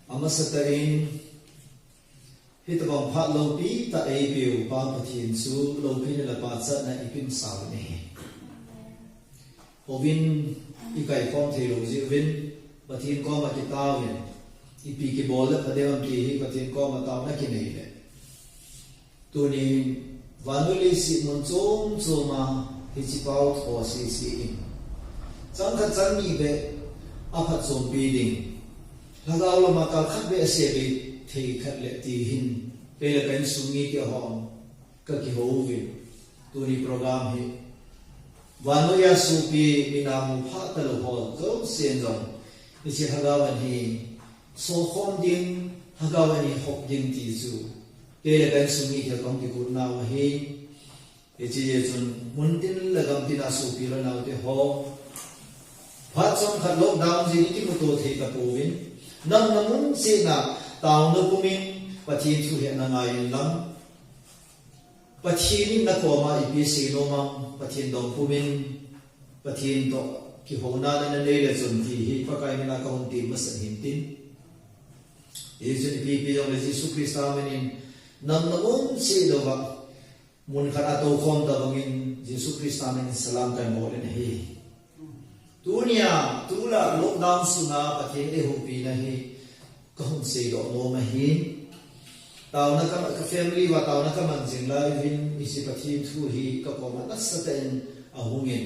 Amasatain hitabang phat lopi ta abiu pa pathin su lopi na lapatsa na ipin saw ni ovin ikai form thelo jivin pathin ko ma kitaw ne ipi ki bol pa dewan ki hi pathin ko ma taw na ki nei le tuni vanuli si mon chom choma hi chi pau tho si in chang kha chang ni be a phat chom pi ding lagaw la ma ka khat be se be thei khat le ti hin pe le pen sungi ke hom ka ki ho vi tuni program hi vanuya su pi minamu pha ta lo hol zo sen zong ni chi hagawan hi so khom ding hagawan hi hop ding ti zu pe le pen sungi ke kong ki ku na wa hi e chi ye chun mun tin la gam tin a su pi la na te ho phat chom khat lockdown ji ni ki to thei ka po win nam namun se na taw na kumin pathin thu he na ngai lam pathin na ko ma ipi se no ma pathin dong kumin pathin to ki hona na le le chun thi hi pa kai na ka hon ti ma san hin tin e jun pi pi yong le Jesu Krista menin nam namun se do ba mun khara to khom ta bangin Jesu Krista men salam kai mo le hi dunia tula lockdown suna pathin e hu pi na hi kahum se do no ma hin taw na ka family wa taw na ka man jing la vin isi pathin thu hi ka ko ma saten a hungin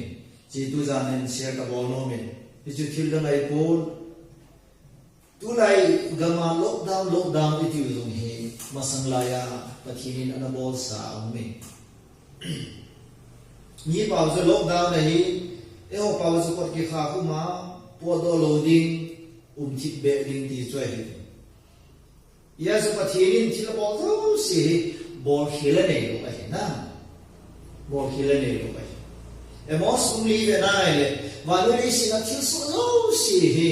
ji tu janen share ka bol no men ju thil da ngai ko tu lai gama lockdown itu zong hi masang laya pathin ana bol sa me ni pau zo lockdown na hi e ho pau zo ko ki kha ku ma po do loading chip be ding ti choi hi ya zo pathin thil bol zo si bol khila nei lo ai na bol khila nei lo ai e mo sum li ve na ile valori si na thil so zo si hi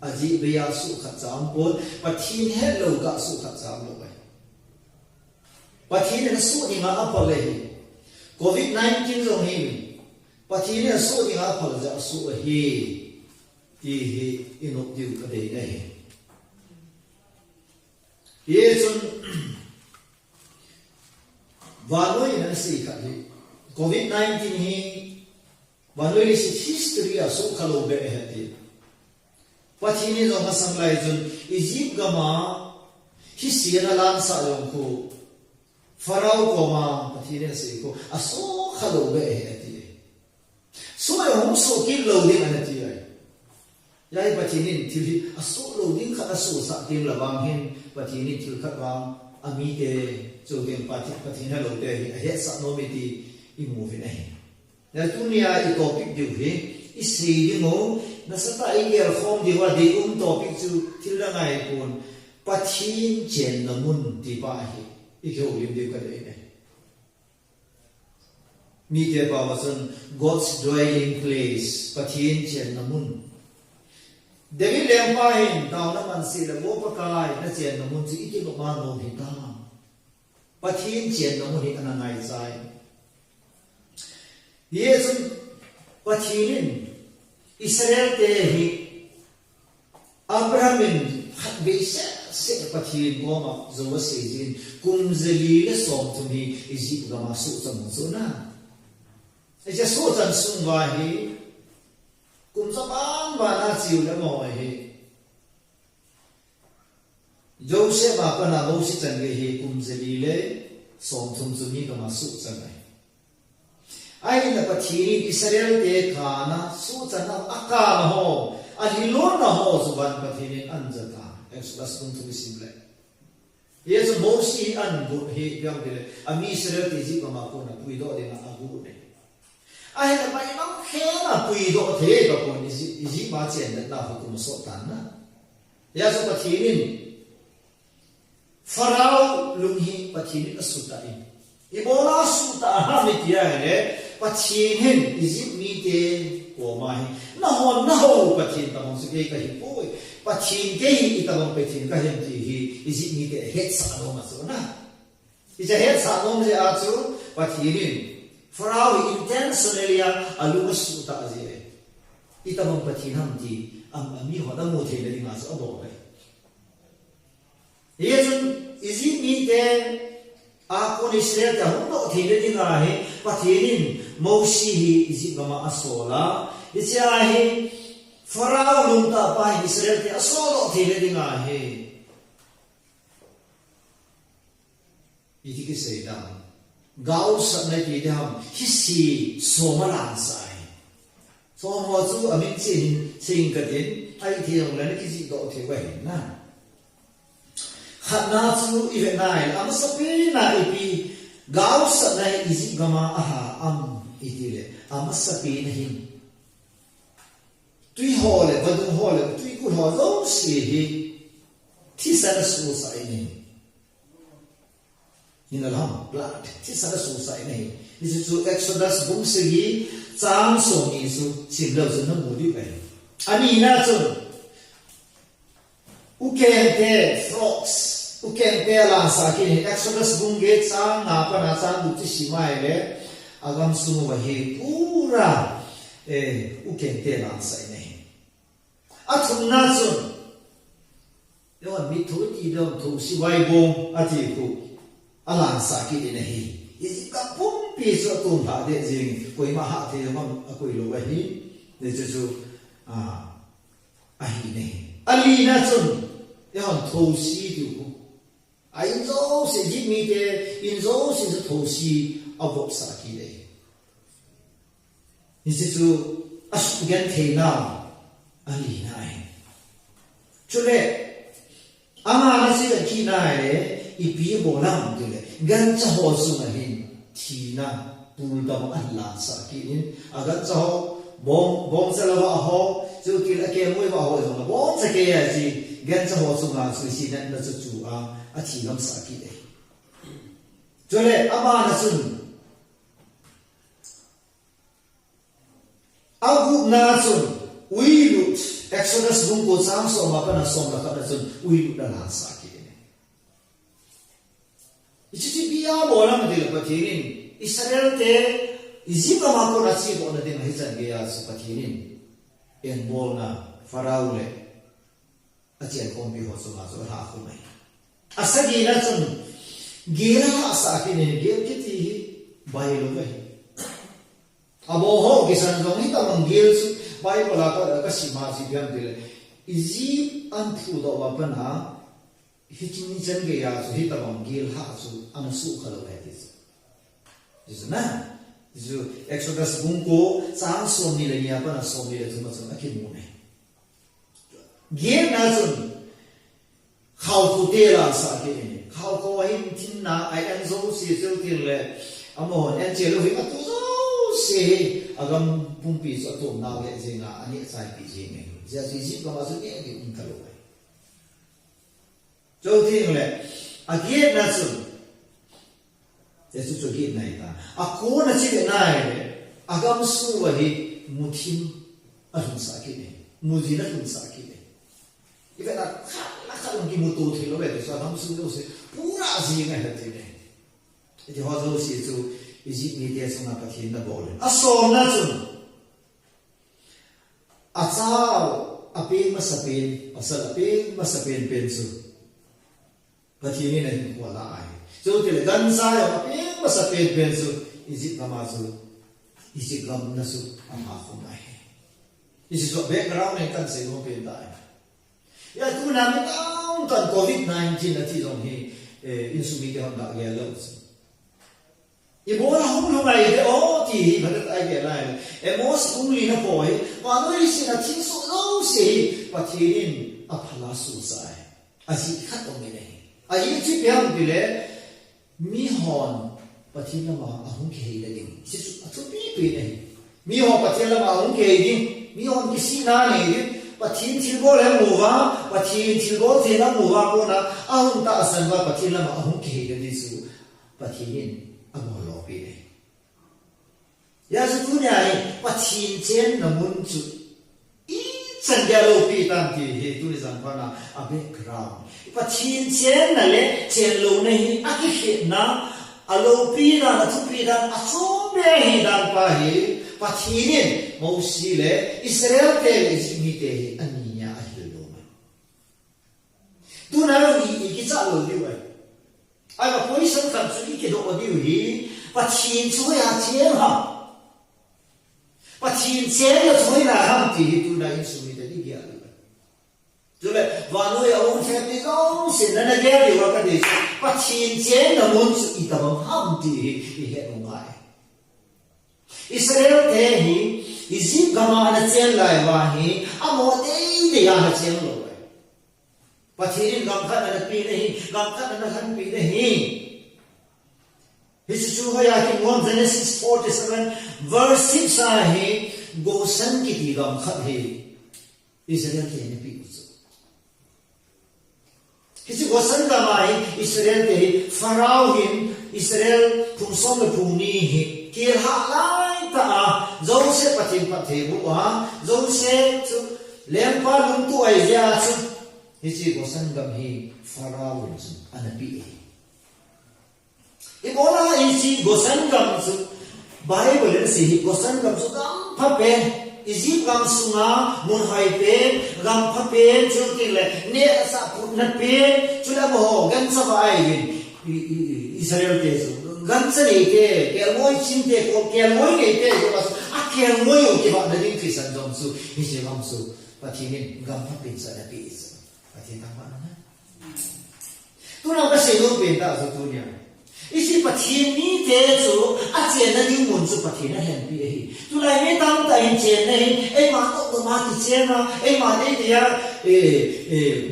aji be ya su kha cham pol pathin he lo ga su kha cham lo ai pathin na su ni nga apal le hi COVID-19 zo hi pathin na su ni nga apal ja su hi ti hi inok diu ka dei nei ye chun vanoi na si ka hi COVID-19 hi vanoi si history a so khalo be he ti pathin zo masang lai chun Egypt gama history na lan sa yong ko farao ko ma pathin si ko aso khalo be he ti so yong so kin lo ding an ti ai yai patinin thil aso lo ding kha aso sa tim lawang hin patinin thil khat wang ami te chogen pathin lo te he sa no mi ti I movie nei na dunia I topic diu hi I si dingo na sa ta ingel khom di wa di topic chu thil la ngai kun pathin chen na mun ti pa hi I kho lim de ka dei nei mi te pa wasan God's dwelling place pathin chen na mun David lempahin taw na man sila mo pakai na chen na mun si iki no man no hi ta pathin chen na mun hi anangai sai yesun pathin Israel te hi Abrahamin khat be se pathin goma zo se jin kum zeli le som tum hi Egypt gama su cham zo na e ja so chan sung wa hi kum sa ban ba na chiu le mo hi Joseph ba pa na mo si chan ge hi kum zeli le som tum zu ni gama su chan ai ai na pathin Israel te khana su chan aka na ho a hilon na ho zu ban pathin an jata Exodus 1:7 yesu mo si an bu he pyam de ami Israel te ji ma ko na pui do de na agu de ai na bai nam khe na pui do the ka ko ni ji ma chen da na hukum so tan na yesu pathin Farao lung hi pathin asuta in ibola suta ha mi tia ne pathin Egypt mi te ko ma hi na ho pathin ta mong se ka hi poi pathin ke hi ta mong pathin ka hen ti hi Egypt mi te het sa no ma so na I ja het sa no je a chu pathin Farao intentionally alu suta je I ta mong pathin ham ti am mi ho da mo the le ma so abo ye jun izi mi te a kon Israel ta hum do the le dinga he pathirin mosi hi izi gama asola icha he farao lum ta pa Israel te asolo the le dinga he Iti say down. Gao sa na pi dam hisi somalan sai. So mo chu amin chin ka tin ai thiang la ni ki do the wa hin na. Khat na chu i ve nai am sa pi na i pi gao sa na izi gama aha am iti le am sa pi na hin. Tui ho le vadun ho le tui ku ho lo si hi thi sa na su sai ni. In the lamb blood, this is a society. This is to Exodus book segi, Sam so ni so simple so no mudi pai. Ani na so ukente frogs, ukente la sa ki Exodus book ge sang na pa na sang du ti simai le agam sumu wa he pura ukente la sa ni. Athum na so yo mi thu ti do thu si wai bom ati ku alang sakit ini hi, isi kapung piso tu tak ada jing, koi mahak tu memang aku ilo ahi, dia tu ahi ni. Alina tu, yang tosi tu, inzo sejik ni te, inzo sejik tosi abok sakit ni. Isi tu asuk gan tena, alina ni. Cuma, ama nasi kan kina ni. Ipi bolam tu le, gan caho sungahin, tina pulda Allah sakin, agar caho bom selawa ho, so kira kaya mui wa ho dong, bom sakaya si gan caho sunga susi dan na cucu atilam sakin le. Jole ama nasun, agu nasun, uilut, Exodus bungko samso apa nasom lakat nasun uilut dan sakin. Ichi biya bola madil pathirin Israel te iziba mako nasi bo na din hisan ge ya su pathirin en bolna faraule achi ko bi ho so ma so ha ko mai asagi na chun gira asa ki ne ge ki ti bai lo bai abo ho ge san jong ni ta mang gel su bai bola ka si ma si biam dile izi an thu do ba bana Hicini jenge ya so hita bang gil ha so an su khalo hai dis. Dis na. Dis Exodus bungko sang so ni le ya pa na so ni le tu ma so akin mu ne. Gil na so khao tu te la sa ke ni. Khao ko wa hin tin na ai an zo si zo tin le amo an che lo hi ma tu zo se agam pumpi so to na le je nga ani sai pi je ne. Ja si si pa ma so ni ke un khalo. Châu thiên lệ, kiết na sum, thế sự cho kiết này ta, cố na chỉ cái này, gam su vậy, mutin, hùng sa kiết này, mutin hùng sa kiết này, cái này là khá là cái mutu thì nó về sao gam su đâu sẽ, pura gì ngay hết thế này, thì họ đâu sẽ cho, Egypt này thì sao na phát hiện na bol, som na sum, sao, pin masapin, asal pin masapin pensu. Pathirin na wala ay. So kile gansa yo aping masapit benso isip kamaso isip kam nasu ama kumai. Isip so background ng kan se mo pintai. Ya tu na mi kan COVID-19 na ti dong hi insumi ke handa ge lo. Ibo na hum lo mai de o ti badat ai ge lai. Mos kung li na poi wa no isi na tin so lo se pathirin aphala su sai. Asi khat ong ne. Ayi chi piam bile mi hon pathin lama ahung ke le ding si atu pi pi ne mi ho pathin lama ahung ke ding mi hon ki si na ne ding pathin thil bol he mu wa pathin thil bol the na mu wa ko na ahung ta asan wa pathin lama ahung ke le di su pathin amo lo pi ne ya su tu nya pathin chen na mun chu San gia lô pi tam thì hệ tu rằng con là a background. Và thiên chiến là lẽ chiến lô này a cái hiện na a lô pi na là tu pi dan a số bé hi dan pa hi và thiên mâu si lẽ Israel te le si mi te anh nhia a hi lô mà. Tu na lo i cái cha lo đi vậy ai mà cuối sinh khẩn suy cái độ đi hủy và thiên chúa ya chiến hả và thiên chiến là chúa là ham thì tu đại suy để đi kia rồi lại và nuôi ông theo đi đâu xin là nghe điều cái gì và thiên chiến là muốn sự ý tâm ham thì hiện ông ngài Israel thế hi Egypt gama na chiến lại và hi amo thế để ya chiến rồi và thiên gam khát là pi này gam khát là khăn pi này Hisu ya ki mon Genesis 47 verse 6 hai Goshen ki ti gam khat hai Israel ke ne pi usu Hisu Goshen ka mai Israel te Pharaoh hin Israel phum som le phum ni hi ki ha lai ta Joseph patim pathe bu wa Joseph chu lempa lum tu ai ya chu Hisu Goshen gam hi Pharaoh chu anapi Ibola isi Goshen gam su Bible le si Goshen gam su gam pha pen Egypt gam sunga mun hai pen gam pha pen chu ti le ne sa put na pen chu la mo gan sa vai Israel te su gan sa ne te ke moi chin te ko ke moi ne te ko ba a ke moi o ke ba na ding Christian dom su isi gam su pa thi ne gam pha pen sa na pi su pa thi ta ma na tu na ka se lo pen ta su tu nya Isi pathin ni te chu a chen na ding mun chu pathin na hen pi hi tu lai me tam ta in chen nei e ma to ma ti chen na e ma nei dia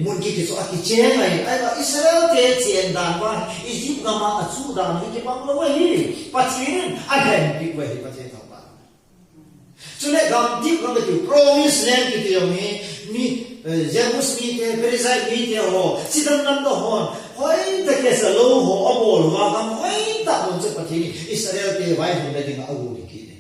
mun ki chu a ki chen nei ai ba Israel te chen dan wa Egypt na ma a chu dan hi ke bang lo hi pathin a hen pi wa hi pathin ta ba chu le gam dip gam ti promise land ki ti yong ni Jerusalem ni te preside ni te ho sidam nam do hon hoi ta ke sa lo ho abol wa gam hoi ta mon che pathi Israel te vai hon le ding a u ki ne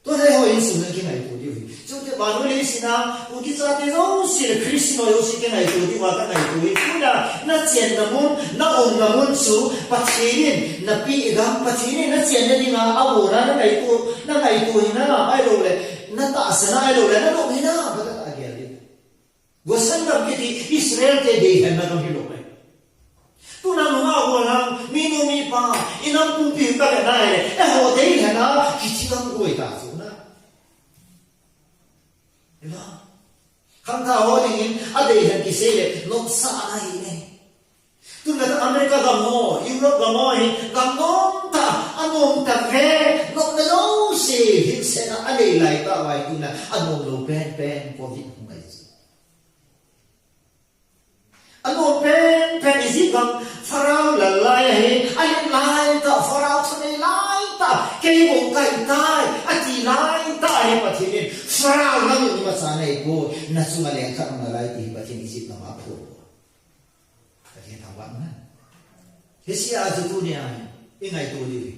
to dai ho in su ne ki nai to di chu te ba no le sina u ki cha te zo si le Christino yo si ke nai to di wa ka nai to i ku na chen na mun na on na mun su pathi ni na pi gam pathi ni na chen ne ding a u na nai to na ai lo le na ta sa na ai lo le na lo ni na ba ta ge li Goshen gam ki Israel te de hen na gam hi lo mai tu na ma ho la mi no mi pa inam pu pi ka le na e ho de hen na ki chi gam ko ta su na ela kham tha ho ding in a de hen ki se le no sa na hi ne tu na America gam no Europe gam no hi gam no ta anom ta phe no na lo se hi se na a de lai ta wai tu na anom lo pen ko vi Ano pen isi gam Pharaoh la lai hai ai lai ta Pharaoh chane lai ta ke bo kai tai ati lai ta ai pathin Pharaoh na ni ma sa nei ko na su ma le kha ma lai ti pathin isi na ma pho pathin ta wa na hesi a ju tu ni ai ingai to li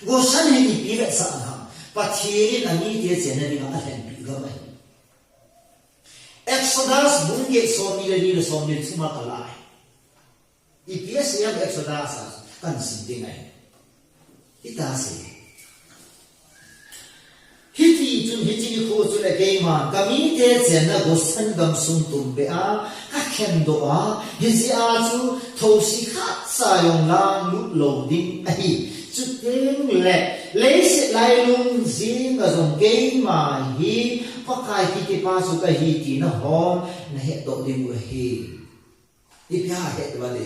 Goshen ni pi ve sa ha pathin ani tie chen na ni ma hen pi ga mai Exodus bunge somni le somni chuma kalai EPS yang Exodus kan sinding ai ita se hiti chun hiti ni ko chu le ke ma kami te chen na Goshen gam sum tum be a ka khem do a hisi a chu thosi khat sa yong lang lu lo ding ai chu teng le se lai lung zing ga zong ke ma hi pakai ki pa su ka hi ti na hon na he do ding wa hi ipya he ba le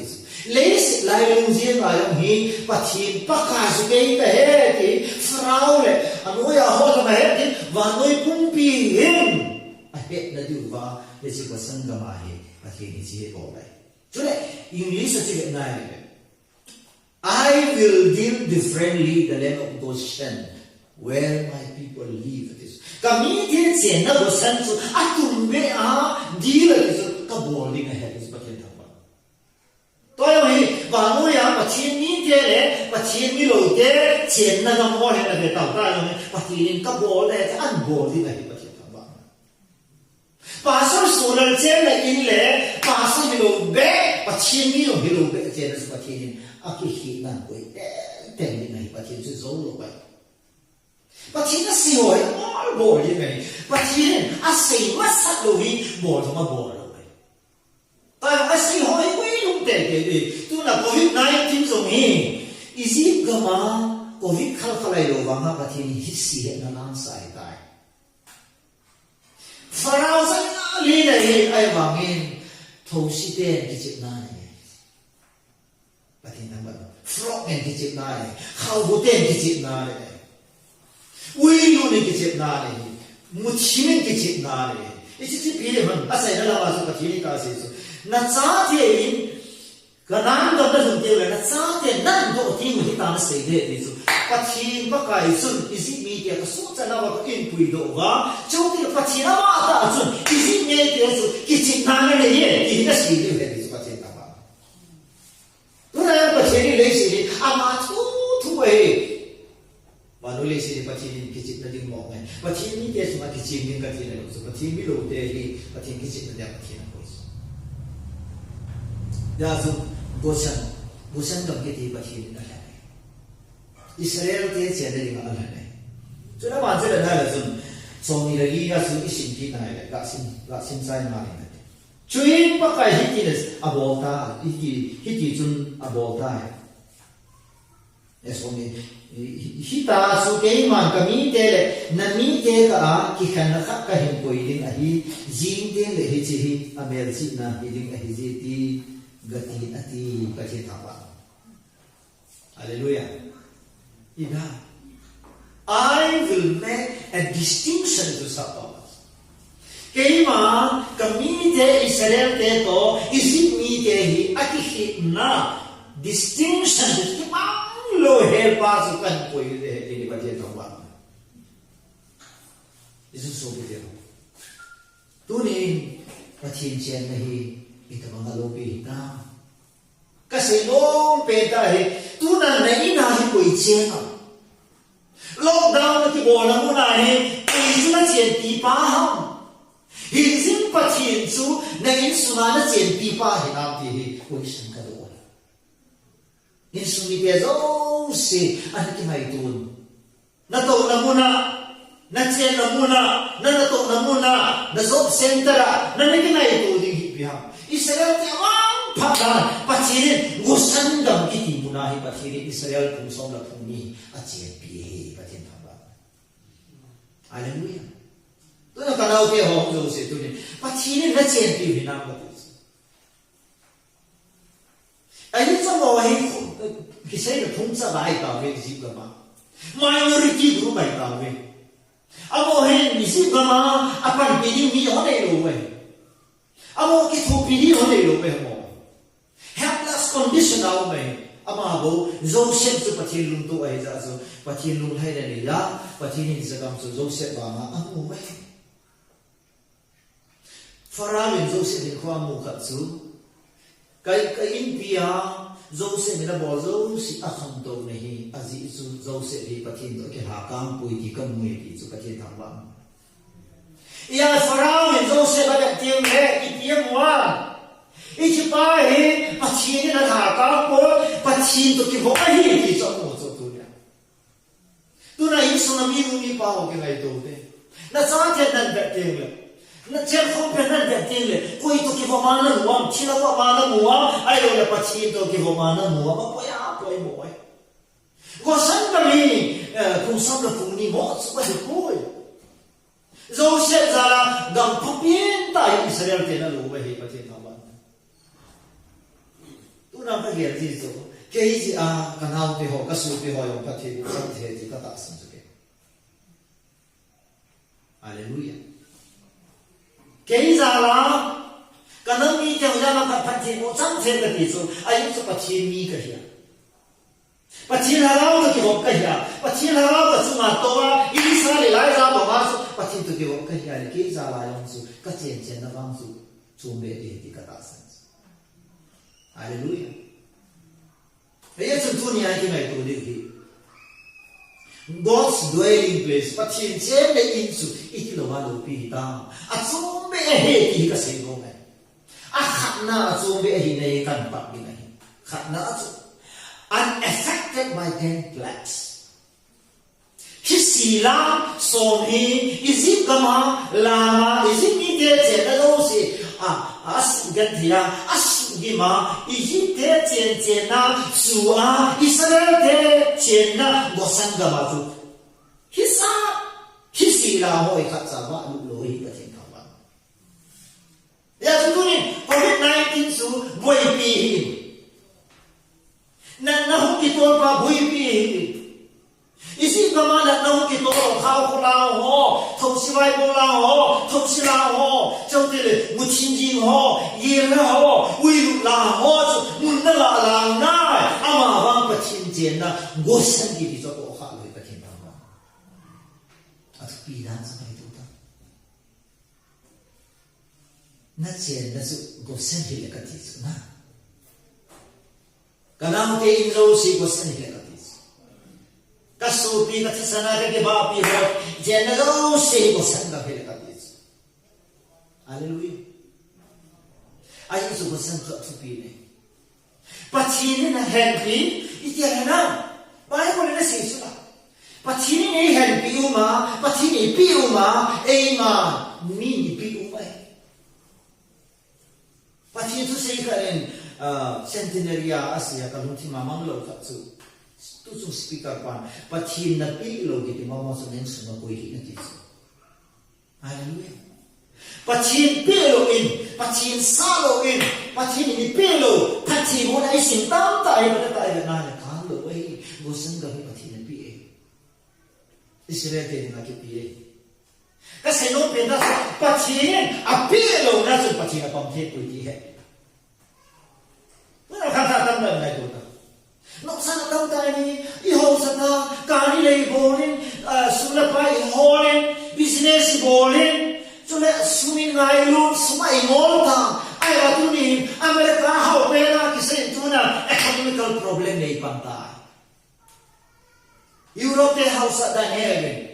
se lai lung zing a yong hi pathin pakai su ke ka he ki Pharaoh le anu ya ho ta he ki wa noi pum pi him a he na du wa le si ko sang ga ma hi pathin ni si he ko lai chu le English sa ti na he I will deal differently the land of Goshen where my people live. Kami dia chen na Goshen chu atum be a deal is ka boarding ahead is pathin ta ba. To yo hi ba no ya pathin ni te le pathin ni lo te chen na ga mo he na de ta ta yo pathin ka bol le an boarding ahead pathin ta ba. Pastor solar chen la in le pastor ni lo be pathin ni lo hi lo be chen na pathin aki hi na ko te ni na pathin chu zo lo ba. Pathin na si hoi all board ni mai pathin a sei ma sat lo hi board ma board lo mai ta tu na COVID-19 zong hi Egypt gama COVID khalkhalai lo wanga pathin hissi na lang sai tai Pharaoh sa li na hi ai wangin thosi ten Egypt na ni pathin nang ba frog en Egypt na ni khau bu ten Egypt na ni ui lu ni Egypt na ni mu chimen Egypt na ni Egypt pi le man asai na la wa so pathin ka se so na cha the in Ganang do na zung tele na sa te nan do ti mu ta na sei de ni su pathin ba kai sun isi mi te ka su cha na wa ka in pui do wa chau ti pathin na wa ta sun isi me te su ki chi na na le ye ti na si de ni su pathin ta ba tu na pathin ni le si ni ama tu e ma no le si ni pathin ki chi na ding mo ngai pathin ni te su ma ki chi min ka ti na su pathin mi lo te hi pathin ki chi na da pathin na ko su ya su Goshen cầm cái gì mà chỉ là này Israel cái chuyện đấy mà là này cho nên mà cái này là dùng xong rồi đi ra xuống cái sinh khí này là xin sai mà này chuyên bắt cái hít thì là abol ta hít thì chun abol ta này xong rồi hít ta số cái mà cái mi thế là nằm mi thế cả cái khăn nó khác cái hình quỷ đình à hít dính thế là hít chỉ hít amel chỉ na hít đình à hít gì Gati ati pathin thapa Hallelujah Ida I will make a distinction to support Kaya ma kami te Israel te to isip mi te hi ati na distinction ki mang lo he pa su kan ko yi de ni pathin thapa Isu so bi de tu ni pathin chen na hi ito mga lobi na kasi noong peta tu na nainahin ko itsena lockdown na tibola mo na isu na chen tipa ham hinsin pathin su na insu na chen tipa hinam ti ko isan ka doon insu ni pezo si ano ki may tun nato na muna na chen na muna na nato na muna na sob sentara na naginay ito din hipiham Israel ti awang padan pathirin gusan dam kiti munahi pathirin Israel kung som la puni at siya pihe pathin thaba Hallelujah tu na kanaw ke hom jo se tu ni pathirin na chen pi hinam ba ai sa mo hi kisai na thung sa bai ta ve ji ka ma minority group bai ta ve amo he ni si ka ma apan pi ni mi ho nei lo we Amo ki thu pi ho nei lo pe mo helpless condition au me ama bo Joseph su pathin lung tu ai za so pathin lung hai ne ya pathin ni sagam su Joseph ba ma amo me Pharaoh in Joseph in khwa mu khat su kai in pia Joseph na bo zo si akham to nei azi su Joseph hi pathin to ke ha kam pui ki kam mu ti su pathin thang ba Ya Pharaoh in Joseph ada tiang le itiam wa ichipa he pathin na tha ka ko pathin to ki ho hi ki cho mo cho tu ya tu na isu na mi mi pa ho ke ngai to te na sa the nan da tiang le na chen ho pe nan da tiang le ko i to ki ho ma na nuam chi la wa ma na nuam ai lo le pathin to ki ho ma na nuam ma po ya po i mo ai ko san ka mi kung sam la kung ni mo su pa de ko Joseph zala gam phapien tai Israel te na lo ba he pathin thaba tu na ka ge ji so ke ji a kanau te ho ka su te ho yo pathin sam the ji ka ta sam ke Hallelujah ke zala kanam mi te ho na ka pathin mo sam the ka ti so ai so pathin mi ka ya pathin harau ka ki ho ka ya pathin harau ka su ma to wa Israel lai ra ba ma so pathin to ki ho ka ya ke za la yong su ka chen chen na bang su chu me de ti ka ta san Hallelujah ye chun tu ni ai ki mai tu de ki God's dwelling place pathin chen le in su iki lo ma lo pi ta a chu me he ti ka se go me a khat na chu me hi nei kan pa ni nei khat na chu unaffected by 10 plagues Hisila somi izip gama lama izip ni de che da lo si as gantia as gì mà ý thế chén chén na su à Israel thế chén na ngô sang gà mà chú hít xì là hội khát giả vạ lụ lối và thiên thảo vạn ya chú tu ni COVID-19 su vui pi na hông kỳ tôn và vui pi isi kama na nông kỳ tôn khao khô lao ho thông si vai bô lao ho thông si lao ho trong thế là một thiên nhiên ho yên la ho uy lụ la ho mun na la la na ama vang pa thiên chiến na ngô sang kỳ đi cho bộ khá lối pa thiên thảo vạn at pi dan sa mai tu ta na chiến na su ngô sang kỳ le ka ti su na kanang te in ro si ngô sang kỳ le ka Kasupi katisana ke bapi ho jenero se ko sanga phele katis hallelujah ai su ko sanga thupi ne pachini na helpi itia na bai ko ne se su la pachini ne helpi uma pachini pi uma eima mi ni pi uma pachini tu se ka en centenaria asia ka lunti mamang lo ka chu tu su speaker pan pathin na pi lo ki mama so nen su na koi hi na ki hallelujah pathin pi lo in pathin sa lo in pathin ni pi lo pathin mo na isin tam tai ba ta ai na na kan lo ai go sang ga hi pathin na pi e Israel te na ki pi e ka se no pe da pathin a pi lo na su pathin a pam the koi ki he na ka ta tam na na ko ta nó sang đâu tại đi đi hồ sa ta cả đi lấy bồ lên xuống là phải hồ lên business bồ lên cho nên xuống ngay luôn xuống ai ngon ta ai là tu ni America học về là cái gì tu na economical problem này bằng ta Europe thì học sa ta heaven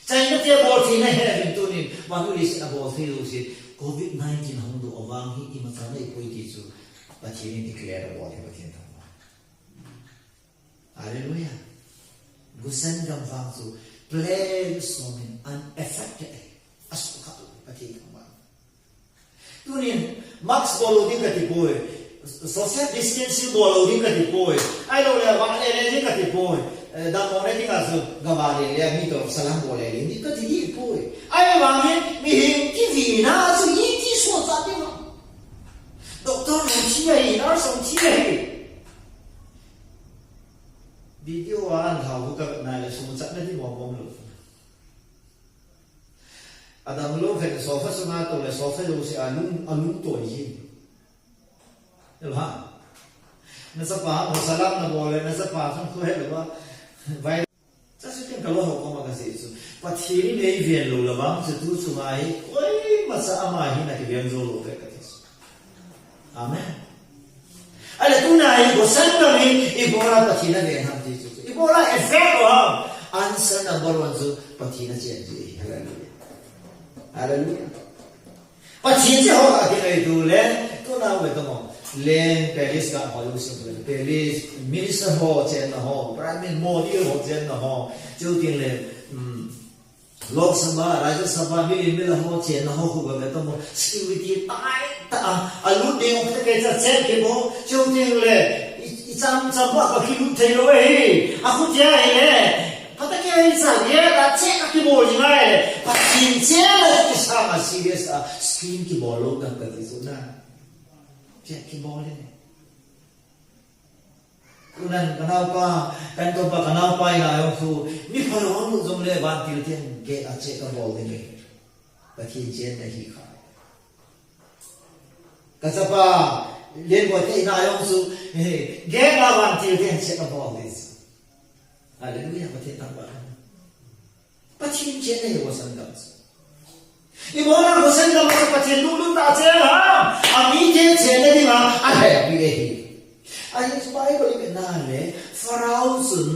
China thì bồ thì này heaven tu ni mà tu đi sẽ bồ thì rồi COVID-19 không được vang hi mà sao này coi cái chú và chỉ nên declare bồ thì thiên thảo hallelujah gusan gam vang su play somin unaffected asu kha pati kama tunin max bolo din ka ti boy social distancing bolo din ka ti boy ai lo le wa le din ka ti boy da mo ne din ka su gama le le mi to salam bole le ni ka ti di boy ai wa mi hin ki vi na su yi ti so ta ti ma doctor ni chi ai na so chi ai video an thảo của các này là số chắc là đi bom bom luôn. Adam lúc phải số phát số nào tôi là số phát đâu sẽ anh tuổi gì, được không? Nó sắp phá một salam nó bỏ lên nó sắp phá không có hết được không? Vậy, chắc sẽ cái câu hỏi của mà cái gì chứ? Và thì này viên luôn là bám sẽ tu xuống ai, ôi mà sao mà hiện nay cái viên rồi cái gì? Amen. Ada tunai bosan kami ibola patina dengan hamdi itu. Ibola efek wah. Answer number one tu patina janji. Hallelujah. Hallelujah. Patina je orang kita itu le. Tu nak apa tu mo? Len Paris kan halu sini. Paris minister ho jen ho, prime minister Modi ho jen ho. Jadi le. Lok Sabha, Rajya Sabha mil ho chen ho khu ba to mo security tai ta alu de ho ke cha chen ke mo chou ting le I cham cham ba ka ki lu thei lo e a khu ja e le pa ta ke ai sa ye da che ka ki bo ji mai le pa chin che le ki sa ma serious a screen ki bo lo ka ka ti su na che ki bo le kunan kenapa kan to pa kenapa ina yo su mi pharon mu jom le ban til ten ke a che ka bol de ba ki chen na hi kha ka sa pa len bo te ina yo su ge na ban til ten che ka bol de hallelujah ba te ta ba pa chin chen ne yo san ga ibona ko san ga ma pa chen lu lu ta che ha a mi je chen ne di ma a he bi de hi ai spy ko cái nào này Pharaoh sun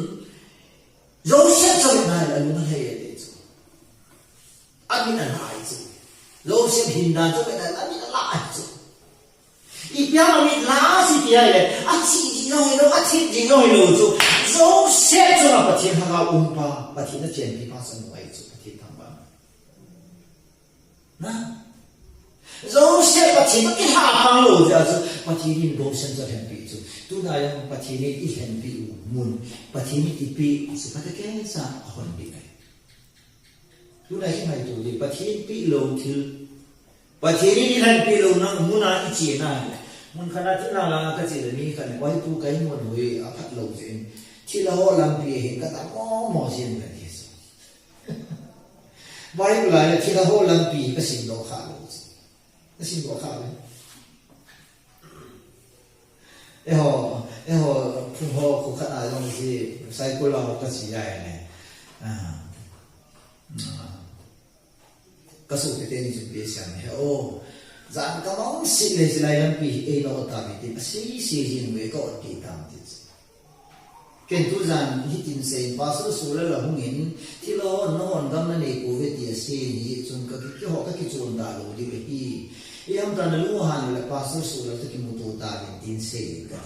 dấu xét cho cái này là luôn hay đấy chứ anh là lại chứ dấu xét hình đàn cho cái này anh là lại chứ ý biểu là mình lá gì vậy này anh chỉ nói đâu anh chỉ nói đâu chứ dấu xét cho nó bắt thiên hàng pa bắt thiên nó chuyện bị phát sinh vậy chứ bắt thiên thằng bạn nè dấu xe bắt chỉ cái hạ phăng lộ ra chứ bắt chỉ đi đồ sinh cho hành vi chứ tu này yang bắt chỉ đi ít hành vi muốn bắt chỉ đi ít bị sự phát cái sao hoàn bị này tu này cái này tu đi bắt chỉ bị lộ thì bắt chỉ đi hành vi lộ nó muốn là ít gì này muốn khả năng nào là cái gì đấy khả năng quay tu cái muốn nuôi áp phát lộ gì thì là họ làm việc hiện cái ta mò gì vậy thì sao vậy là thì là họ làm việc cái gì đó khác cái gì đó khác đấy họ phun họ cũng khá là giống gì sai cô lao cái gì vậy này cái số cái tên chúng biết xem này dàn cái món xịn này lại làm việc nó ta bị thì xí gì người có kỳ tam thì cái tu dàn hít in sen pastor sura là hung in thì nó gam này của cái tiền sen gì chúng cái họ cái chuyện đó rồi đi cái em ta nói luôn hàng là pastor sura tất cái một tổ ta bên tiền sen cái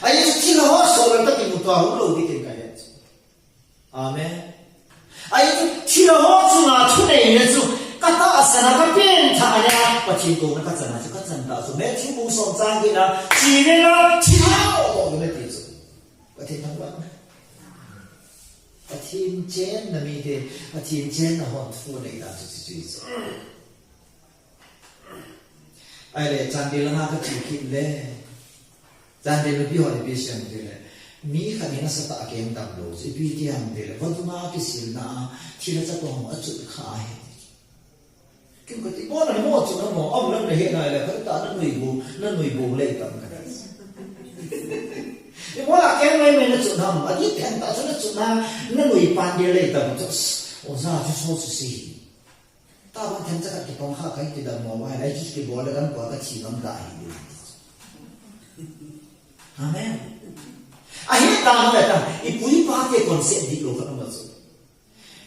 ấy thì nó sura tất cái một tổ hung lâu đi cái này amen ấy thì nó chúng ta thu này nên chúng các ta sẽ là cái biến thái nha và chỉ có các dân là các dân ta số mấy chú bung sòng trang cái là chỉ nên là chỉ thao cái này thì và thiên thắng vắng và thiên chén là mình thì và thiên chén là hoàn phu này là sự ai lẽ chẳng đi là cái chuyện kia lẽ chẳng đi là bị họ bị xem thế lẽ mi khả năng sẽ tạo cái tâm đồ sẽ bị cái hàng thế lẽ vẫn mà cái sự na thì nó sẽ có một chút khai cái cái bố này mua chỗ nó mua ông nó hiện nay là cái ta nó nuôi bù lên tầm cái cái bố là cái này nó chỗ nào mà ít tiền ta chỗ nó chỗ nào nó nuôi pan đi lên tầm cho ôn ra cho số gì ta vẫn thêm cho cái con khác cái đầm mỏ vai đấy chỉ cái bố là gắn quả cái chỉ gắn đại amen hiện tại là ta ít quý ba cái con sẽ đi luôn không bao giờ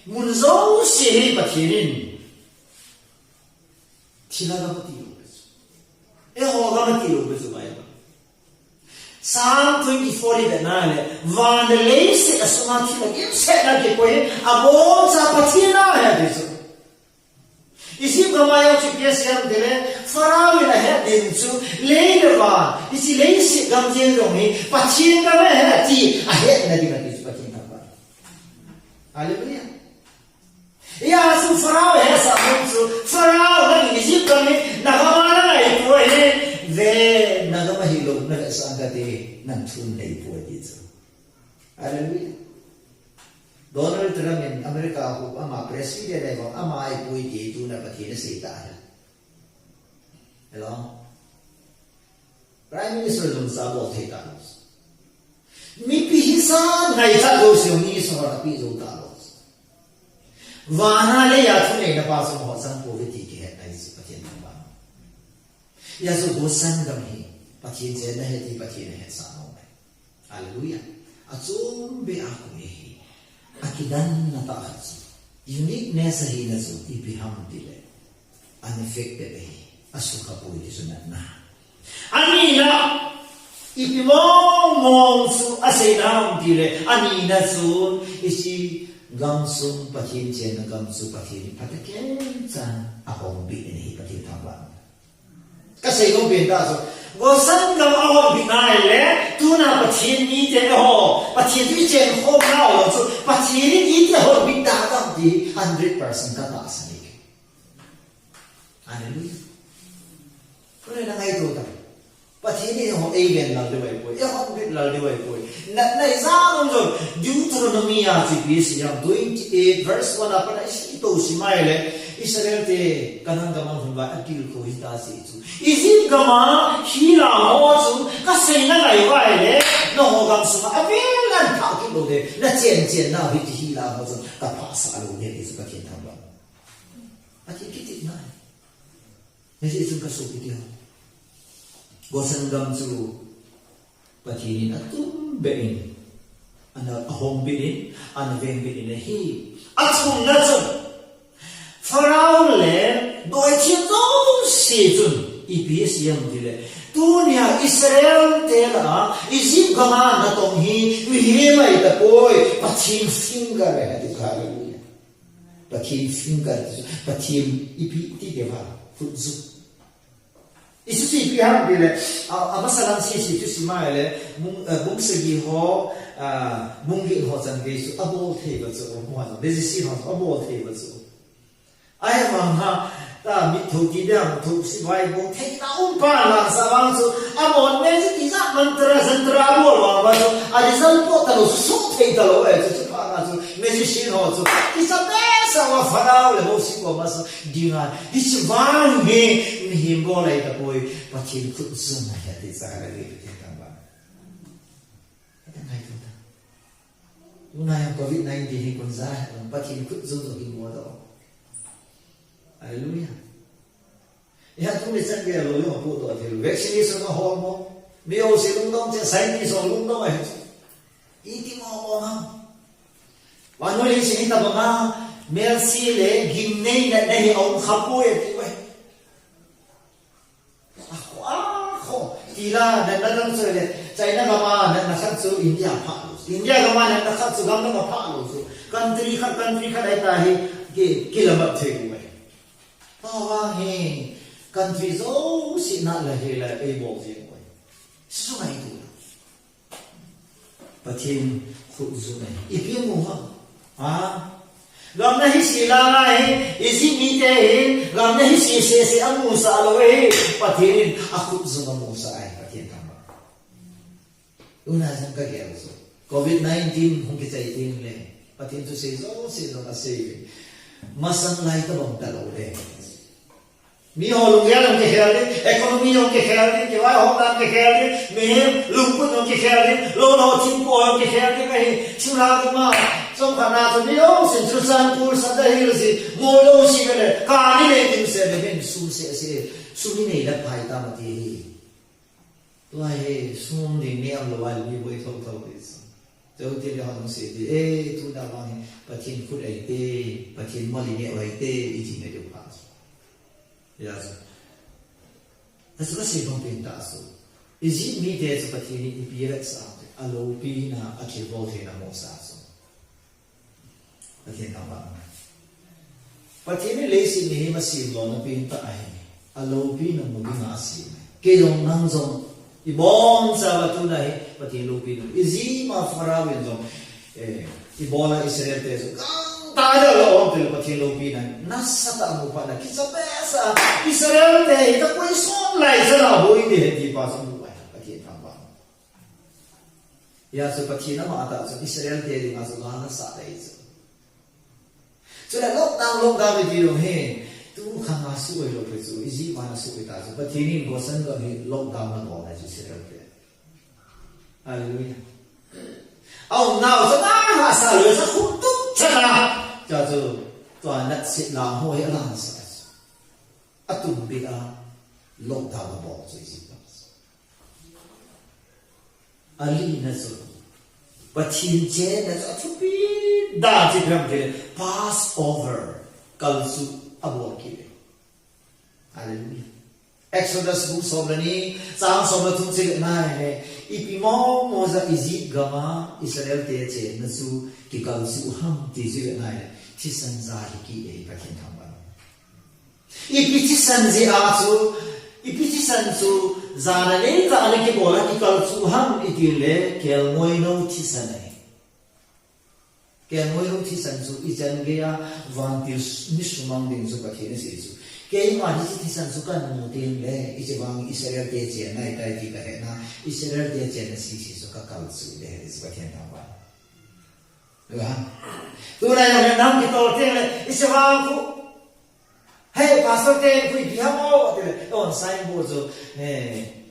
muốn giấu sẽ bắt hiện thì là cái gì vậy? Họ cái gì vậy? Psalm 24 đi về này là và lấy sự asma thì là cái sẽ là cái quay abon sa patina है देखो इसी कमाया चुके से हम दिले फराव में है दिन चु ले लेवा इसी ले से गमजे रोमी पछिन का में है ती आहे नदी में इस पछिन का हालेलुया या सु फराव है सब फराव लगी इसी कमी नगमाना नहीं कोई वे नगमा ही लोग नग संगति नंचुन नहीं कोई this hallelujah Donald Trump in America को अमा president है वो अमा एक कोई के तू ना पति ने सीता है hello prime minister जो साबो थे तारोस मी पिहिसान नहीं था दोषियों मी सोरा पी जो तारोस वाना ले याद नहीं ना पास में होसन पोविटी के है नहीं से पति ने बात या सो दोषन कम ही पति जे नहीं थी पति ने है सानो में हालेलुया अचूम बे आँखों में akidan na taat uniqueness hi na so ibiham dile unaffected hi asuka po ito sunat na anina ipimong su asinam dile anina sun isi gamsum patin chen na gamsu patin pataken san akong bi ni patin thambang kasi ko benta so wo san gam awang binai le tu na patin ni te ho patin ti chen ho na lo so patin ni te ho bi da dam di 100% ka ta sa ni hallelujah ko le na ngai to ta patin ni ho alien la de wai ko ya ho bi la de wai ko na za lo so Deuteronomy a ti bi si ya 28 verse 1 apa na si to si mai le Israel te kanang gamang humba akil ko hita si chu izin gama hila ho chu ka sei na lai wai le no ho gam su a velan tha ki lo de na chen na hi ti hila ho chu ka pa sa lo ne is ka kin thamba ati ki ti na ne si chu ka so ki ti go san gam chu patini na tum bein ana hom bein ana ven bein hi achum na chu Pharaoh le đôi thiên đâu sử dụng EPSM đi le tu nia Israel te la Egypt gama na tong hi vi mai ta poi pathin finger ha di hallelujah pathin finger pathin ipi ti de ba khut zu isu si pi ham bi le amasalam si tu si mai le mung se gi ho mung gi ho chan ge su abol the ba zu mo ha de si ho abol the ba zu ai ma ha ta mi thu ji da thu si vai bo the ta pa la sa wang su amon ne si sa mantra santra bo wa ba su a result po ta lo su the ta lo su pa na su me si shin ho su ki sa be sa wa fa na le bo si ko ma su di nga hi si wang he mi him bo lai ta poi pa chin khu su na ya de sa la le te ta ba ta ngai tu ta una ya covid-19 hi kon za pa chin khu su to ki mo do Hallelujah. Ya tu ni sang dia lo yo pu to the vaccination no hormo. Mi o se lung dong che sai ni so lung dong ai. I ti mo mo ha. Wa no li si ta ba ma merci le gim nei na nei om khapu e ti we. Kho ti la na na dong se le chai na ma na khat su India pha lo. India ga ma na khat su gam na pha lo su. Country khat dai ta hi ke la ma the ku we. Tawa he country zo si na la he la e bo je ko su mai tu pathin khu zu mai I pi mu ha gam na hi si la na he isi mi te he gam na hi si amu sa lo he pathin a khu zu ma mu sa ai pathin tham ba una sang ka ge so covid-19 hong ke chai tin le pathin tu se zo si no ka se masang lai ta bang ta lo de mi ho lung ya lung ke khel ni economy lung ke khel ni ke wa ho tam ke khel ni me lung put lung ke khel ni lo no chin po ke khel ni kai chura ma som khana so ni o sin chu san pur sa da hi si mo lo si ke le ka ni le tin se le ben su se su ni nei da pai ta ma ti to ai sum ni ne am lo wa ni boi thau thau this to ti le ha dong se di tu da ba ni pathin phut ai te pathin mo li ne ai te I ji ne de pa Yes. That's what she don't think that so. Is it me there to patini I pirek sa alo pi na achi vote na mo sa so. Patini na ba. Patini lesi ni ma si lo na pin ta ai. Alo pi na mo bi na si. Ke yong nang zong I bon sa ba tu nai patini lo pi. Is it ma fara wen zong I bola Israel te so. Ta da lo on te pathin lo pi na nasa ta mo pa na ki sa pesa Israel te ta ko son lai sa na bo I de ti pa sa mo pa pathin ta ba ya so pathin na ma ta so Israel te ri ma so na sa dai so la lockdown di lo he tu khang ma su lo pe so I ji ma na su ta so pathin ni go san go he lockdown na go na Israel te hallelujah oh now so na ha sa lo sa khu tu chana叫做转了是然后要让啥啊准备啊弄到了宝最近啊里那时候把亲戚那时候准备大这边的 pass over 告诉阿伯给的哈利路亚 Exodus 不说了你上说了从这个那嘞一比毛毛在以前干嘛以色列的这那时候给告诉他们这个那嘞ที่สันจาฮิกีเอปะเคนทำบ้างอีพิธีสันเจอาจูอีพิธีสันจูจาระเนี่ยจะอะไรกี่บอกแล้วที่กัลจูฮัมอีทีเล่เกลมวยโนที่สันเองเกลมวยโนที่สันจูอีจันเกียวันที่มิสุมังดินจูปะเคนสิจูเกยมาที่สันจูกันมูตินเล่อีจะวางอิสราเอลเตเจนในใจที่กะเห็นนะอิสราเอลเตเจนสิจูก็กัลจูเล่สิปะเคนทำบ้างtu này là năm cái tổ tiên này Israel cũng hey pastor tên quý vị hamo thì on sign board so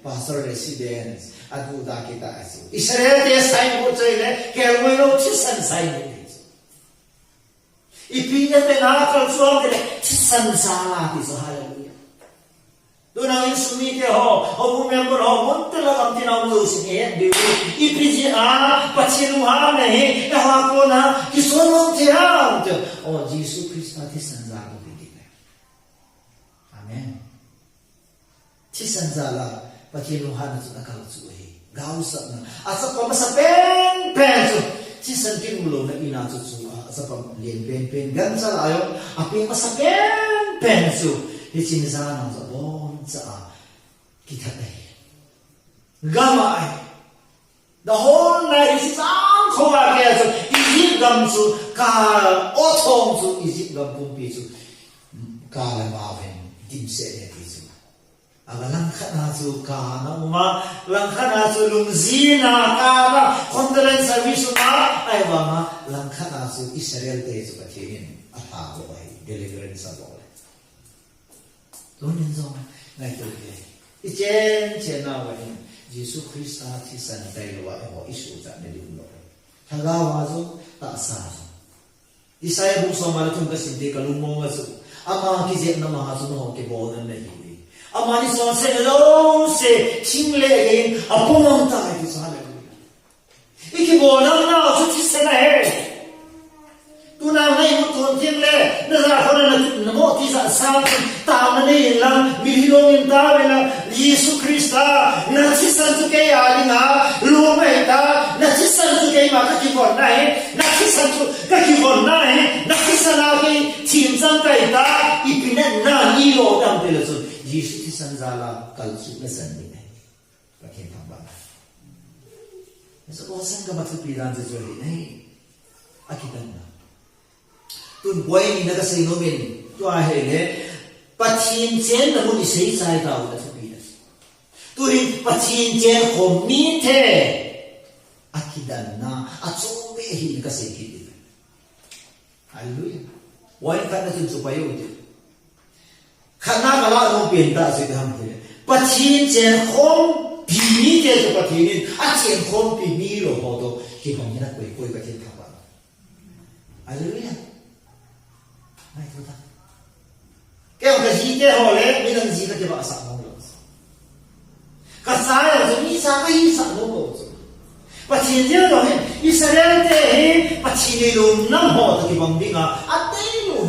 pastor residence adu da kita asu Israel dia sign board so ile ke mo no chisan sign board ipina te na kal suam de chisan sala ti so hallelujah tu na in sumi ke ho bu member ho mon te la kam ti na mo si ke de ipiji a pachinu ha nahi ha ko na ki so no ti ha o Jesus Christ ti san za ko bi de amen ti san za la pachinu ha na su na ka su he gau sa na asa ko ma sa pen su ti san ki lo na ina su asa pa len pen gan sa ayo api ma sa pen su hi chin za na zo bon cha ki that ai gama ai the whole night is on khong a ke so Egypt gam su ka o thong su Egypt gam pum pi su ka la ma ven dim se le ti su aga lang khana su ka na uma lang khana su lung zina ka na condolence service na ai wa ma lang khana su Israel te su ka thiin a ha bo ai deliverance a bo don nin zo ngai to ke i chen na wa ni Jesus Christ a thi san dai lo wa ho isu ta ne lu lo thaga wa zo ta sa Isaiah bu so ma la tum ka sin de ka lu mo wa su ama ki je na ma ha su no ke bo na ne hi ama ni so se lo se ching le ge apon ta ki sa le iki bo na na su thi se na he tu na nei mu ton thiên le na ra ko na mo ti sa sa ta ma nei la mi hi lo min ta ve la Jesus Christ na chi san tu ke ya li na lu mai ta na chi san tu ke ma ka ki bon na he na chi san tu ka ki bon na he na chi san na ke chim sang kai ta i pi na na ni lo dam te le so Jesus chi san za la kal su na san ni ne pa ke tham ba so ko san ka ma tu pi dan je ri nei akitan na tun boy ni na ka sei no men to a he le pathin chen na mu ni sei sai ta u da tu pi da tu ri pathin chen khom mi the akidan na a chu be hi ka sei ki di hallelujah boy ka na tu chu pa yo di khana ka la no pen ta se ham the pathin chen khom bi mi te chu pathin ni a chen khom bi mi lo ho do ki khom ni na koi pathin tha ba hallelujah ai tu ta kêu cái gì thế họ lấy bây giờ gì là cái bà sẵn không được cả sai là chúng đi xa cái gì sẵn không được và chỉ nhớ rồi Israel thế và chỉ đi luôn năm họ thì cái bằng đi ngà à thế rồi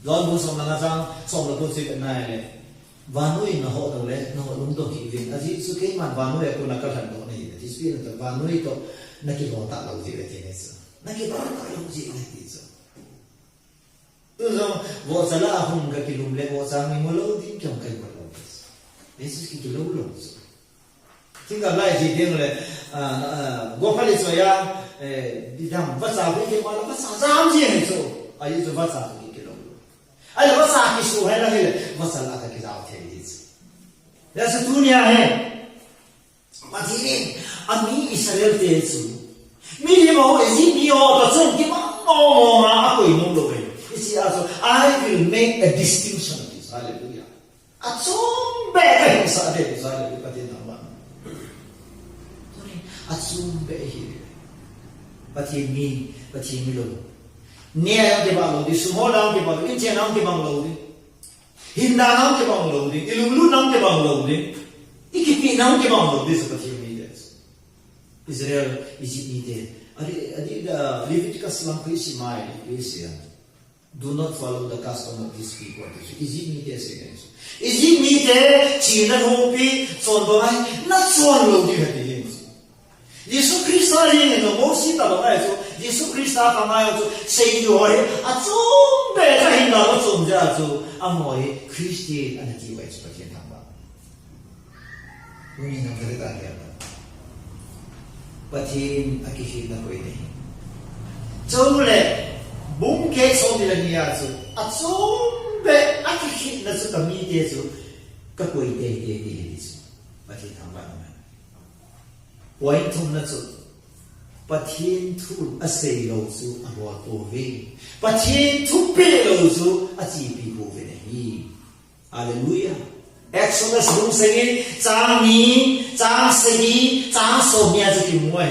rồi muốn xong là rằng xong là câu chuyện này này và nuôi nó họ đâu đấy nó đúng tôi chỉ viên à chỉ số cái màn và nuôi cũng là cái hành động này thì biết là và nuôi tôi nó cái họ tạo lâu gì vậy thế này sao nó cái đó tạo lâu gì vậy thế sao tu rằng vợ sẽ là hùng cái lùm lệ vợ sang mình mua lâu thì chẳng cần phải lâu đấy là cái lâu lâu thì gặp lại gì tiếng là vợ phải đi chơi à đi làm vợ sao cái mà nó vợ sao dám gì này số ai cho vợ sao cái lâu ai là vợ sao cái số hay là cái vợ sao là cái giáo thế gì đấy là tu nhà hay mà thì anh mi Israel thế số mi đi mà hồi gì mi ở đó xong cái mà aku imong rồi It's also, I will make a distinction of this. Hallelujah. At some better sa atin. Hallelujah. Pati naman. At some better. Pati mi lo. Niya ang kibang lo. Di sumo lang kibang lo. Inchen ang kibang lo. Hinda ang kibang lo. Ilulu ang kibang lo. Ikipi ang kibang lo. Di sa pati mi. Israel, Egypt. Adi Leviticus lang ko isimay. Do not follow the custom of these people. Is it me there again? Is it me there? China hopi son boy not son lo di hati. Jesus Christ ali no mo si ta ba so Jesus Christ ta ka mai so sei yo he a zum be ta hin na lo zum ja so amoi Christi ana ti wa so pa ta ba. Ni na ka ta ya ba. Patin akihi na ko ni. Chole bung ke so bila niya so at so be akikit na so kami te so kapoy te so pati tamba naman point thum na so pathin thu asay lo so abo to ve pathin thu pe lo so achi pi ko ve ni hallelujah Exodus bung segi chang ni chang segi chang so nya so ki mo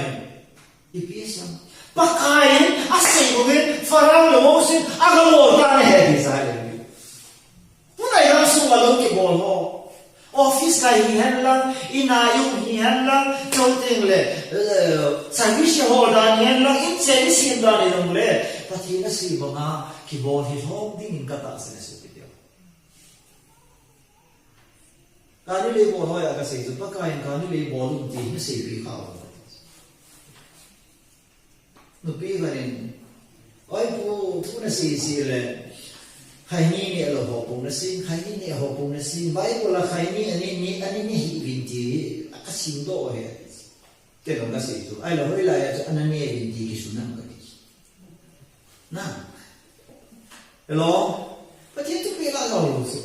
ipisam pakain asay ko gen farang lo sin agamo ta ne he sai le punai ram su malo ki bol ho office ka hi han lang ina yu hi han lang chonting le service ho da ni han lang in se ni sin da le dong le pati na si ba nga ki bol hi hom ding in ka ta se su ti ka ni le bol ho ya ka se su pakain ka ni le bol ti ni se ri ka no pi ganin oi pu na si le khai ni ne lo ho pung na sin khai ni ne ho pung na sin Bible la khai ni ani ni hi vin ti ka sim do he ke lo na se tu ai lo hoi la ya cho anani vin ti ki sunam ka ki na lo pa ti tu pe la lo lo so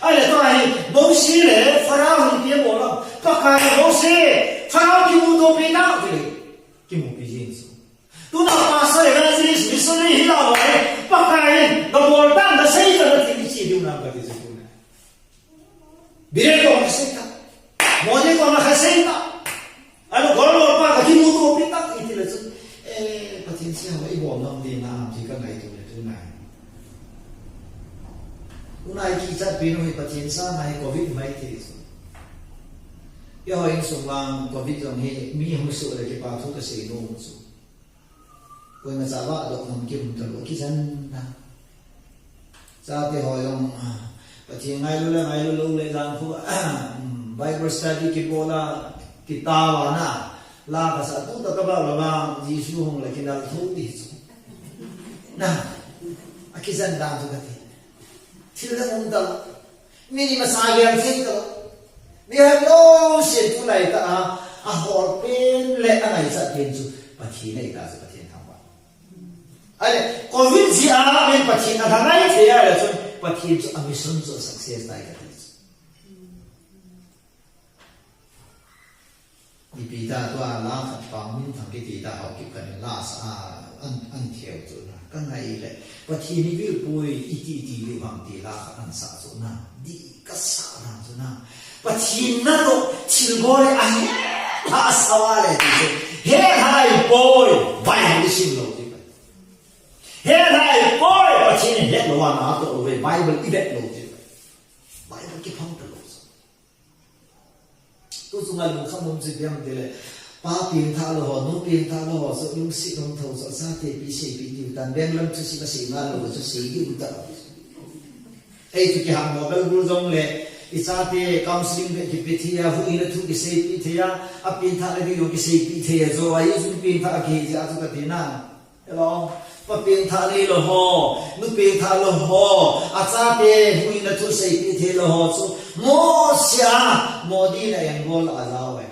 ai le to ai bo si le farao ni pie bo la pa ka bo si farao ki mu do pe ta ki mu pi jin so tu na pa sa le na si mi so ni hi la lo pa ka ni do bo ta na sei ka na ti chi du na ka ti so na dire ko ma sei ta mo ni ko ma ka sei ta ano ko lo pa ka ki mu do pe ta ti le so pa ti sia wa i bo na di na ti ka nai tu le tu na unai ki chat pin hoi pathian sa nai covid mai thi so yo hoi sung wang covid jong he mi hu su le ke pa thu ka se no so ko na sa wa do nam ki mun ta lo ki san na sa te hoi long pathian ngai lu le jang khu bible study ki bola ki ta wa na la ka sa tu ta ka ba la ba jisu hong le ki na thu ti so na akizan da tu ka ti Children on the minimum Sagan single. We have no shit to like a whole pain, let an ice at him to Patina does Patina. I convince you are in Patina, and I say, but he's a mission of success like this. The Pita to a laugh at Palm, and get it out, you can last until to cái này là và thì mình biết bồi ít lưu hàng thì là ăn sạ rồi na đi cắt sạ làm rồi na và thì nó đó chỉ gọi là anh ta sao lại thì hết hai bồi vài hàng đi xin rồi thì hết hai bồi và thì này hết rồi mà nó về Bible ít hết rồi thì Bible cái phong trào rồi tôi dùng anh không muốn gì thêm thì là ba piên thà lo họ nô piên thà lo họ so lung si lung thâu so sa te pi se pi tu tan ben lam chu si ba se nga lo so se gi u ta ei tu ki ham mo bel bul zong le i sa te counseling be ki pe thia hu ina tu ki se pi thia a piên thà le yo ki se pi thia zo ai su piên thà ki ja tu ka ti na hello pa piên thà le lo ho nu piên thà lo ho a sa te hu ina tu se pi thia lo ho so mo sia mo di la yang gol a lao ai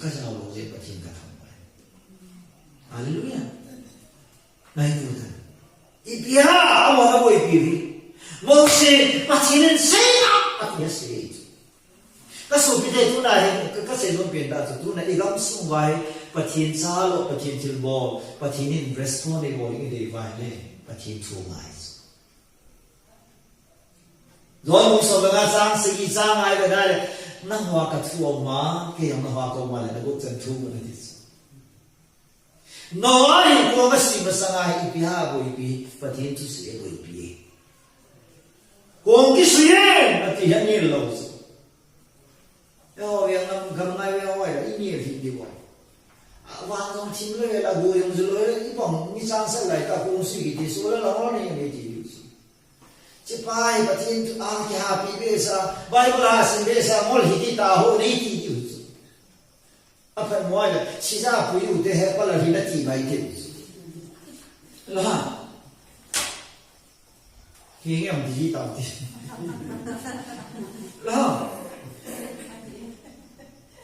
cái sao lộ diện và thiên cả không vậy, Hallelujah, này tu thân, ibia ông ở ngoài bì, một sự mà thiên nên xây á, à thiên xây, cái số bị thế tu này, cái sự luôn biến đổi tu này, ý xung vầy, và thiên xa lộ, và thiên chịu bỏ, và thiên nên responsible những điều vài này, và thiên thu ngài, rồi một số người sang sự sang ai về đây nó hoa cả thu mà cái ông nó hoa câu mà lại nó cũng chân thu mà nó đi nói của cái gì mà sang ai ipi ha bồi ipi và thiên tu sĩ bồi ipi cùng cái suy mà thì hiện nhiên lâu rồi việc làm cầm ngay với hỏi là ý nghĩa gì đi vậy vàng trong chim lấy là bùi trong dưới lấy cái vòng như sang sẽ lại cả cùng suy thì số là nó này cái gì chỉ phải bắt thiên cái happy besa Bible là sinh besa mol hiti ta ho nei ti ju à phải moi là chỉ ra bùi u thế hệ qua là hina ti mai thế là khi nghe một gì tao thì là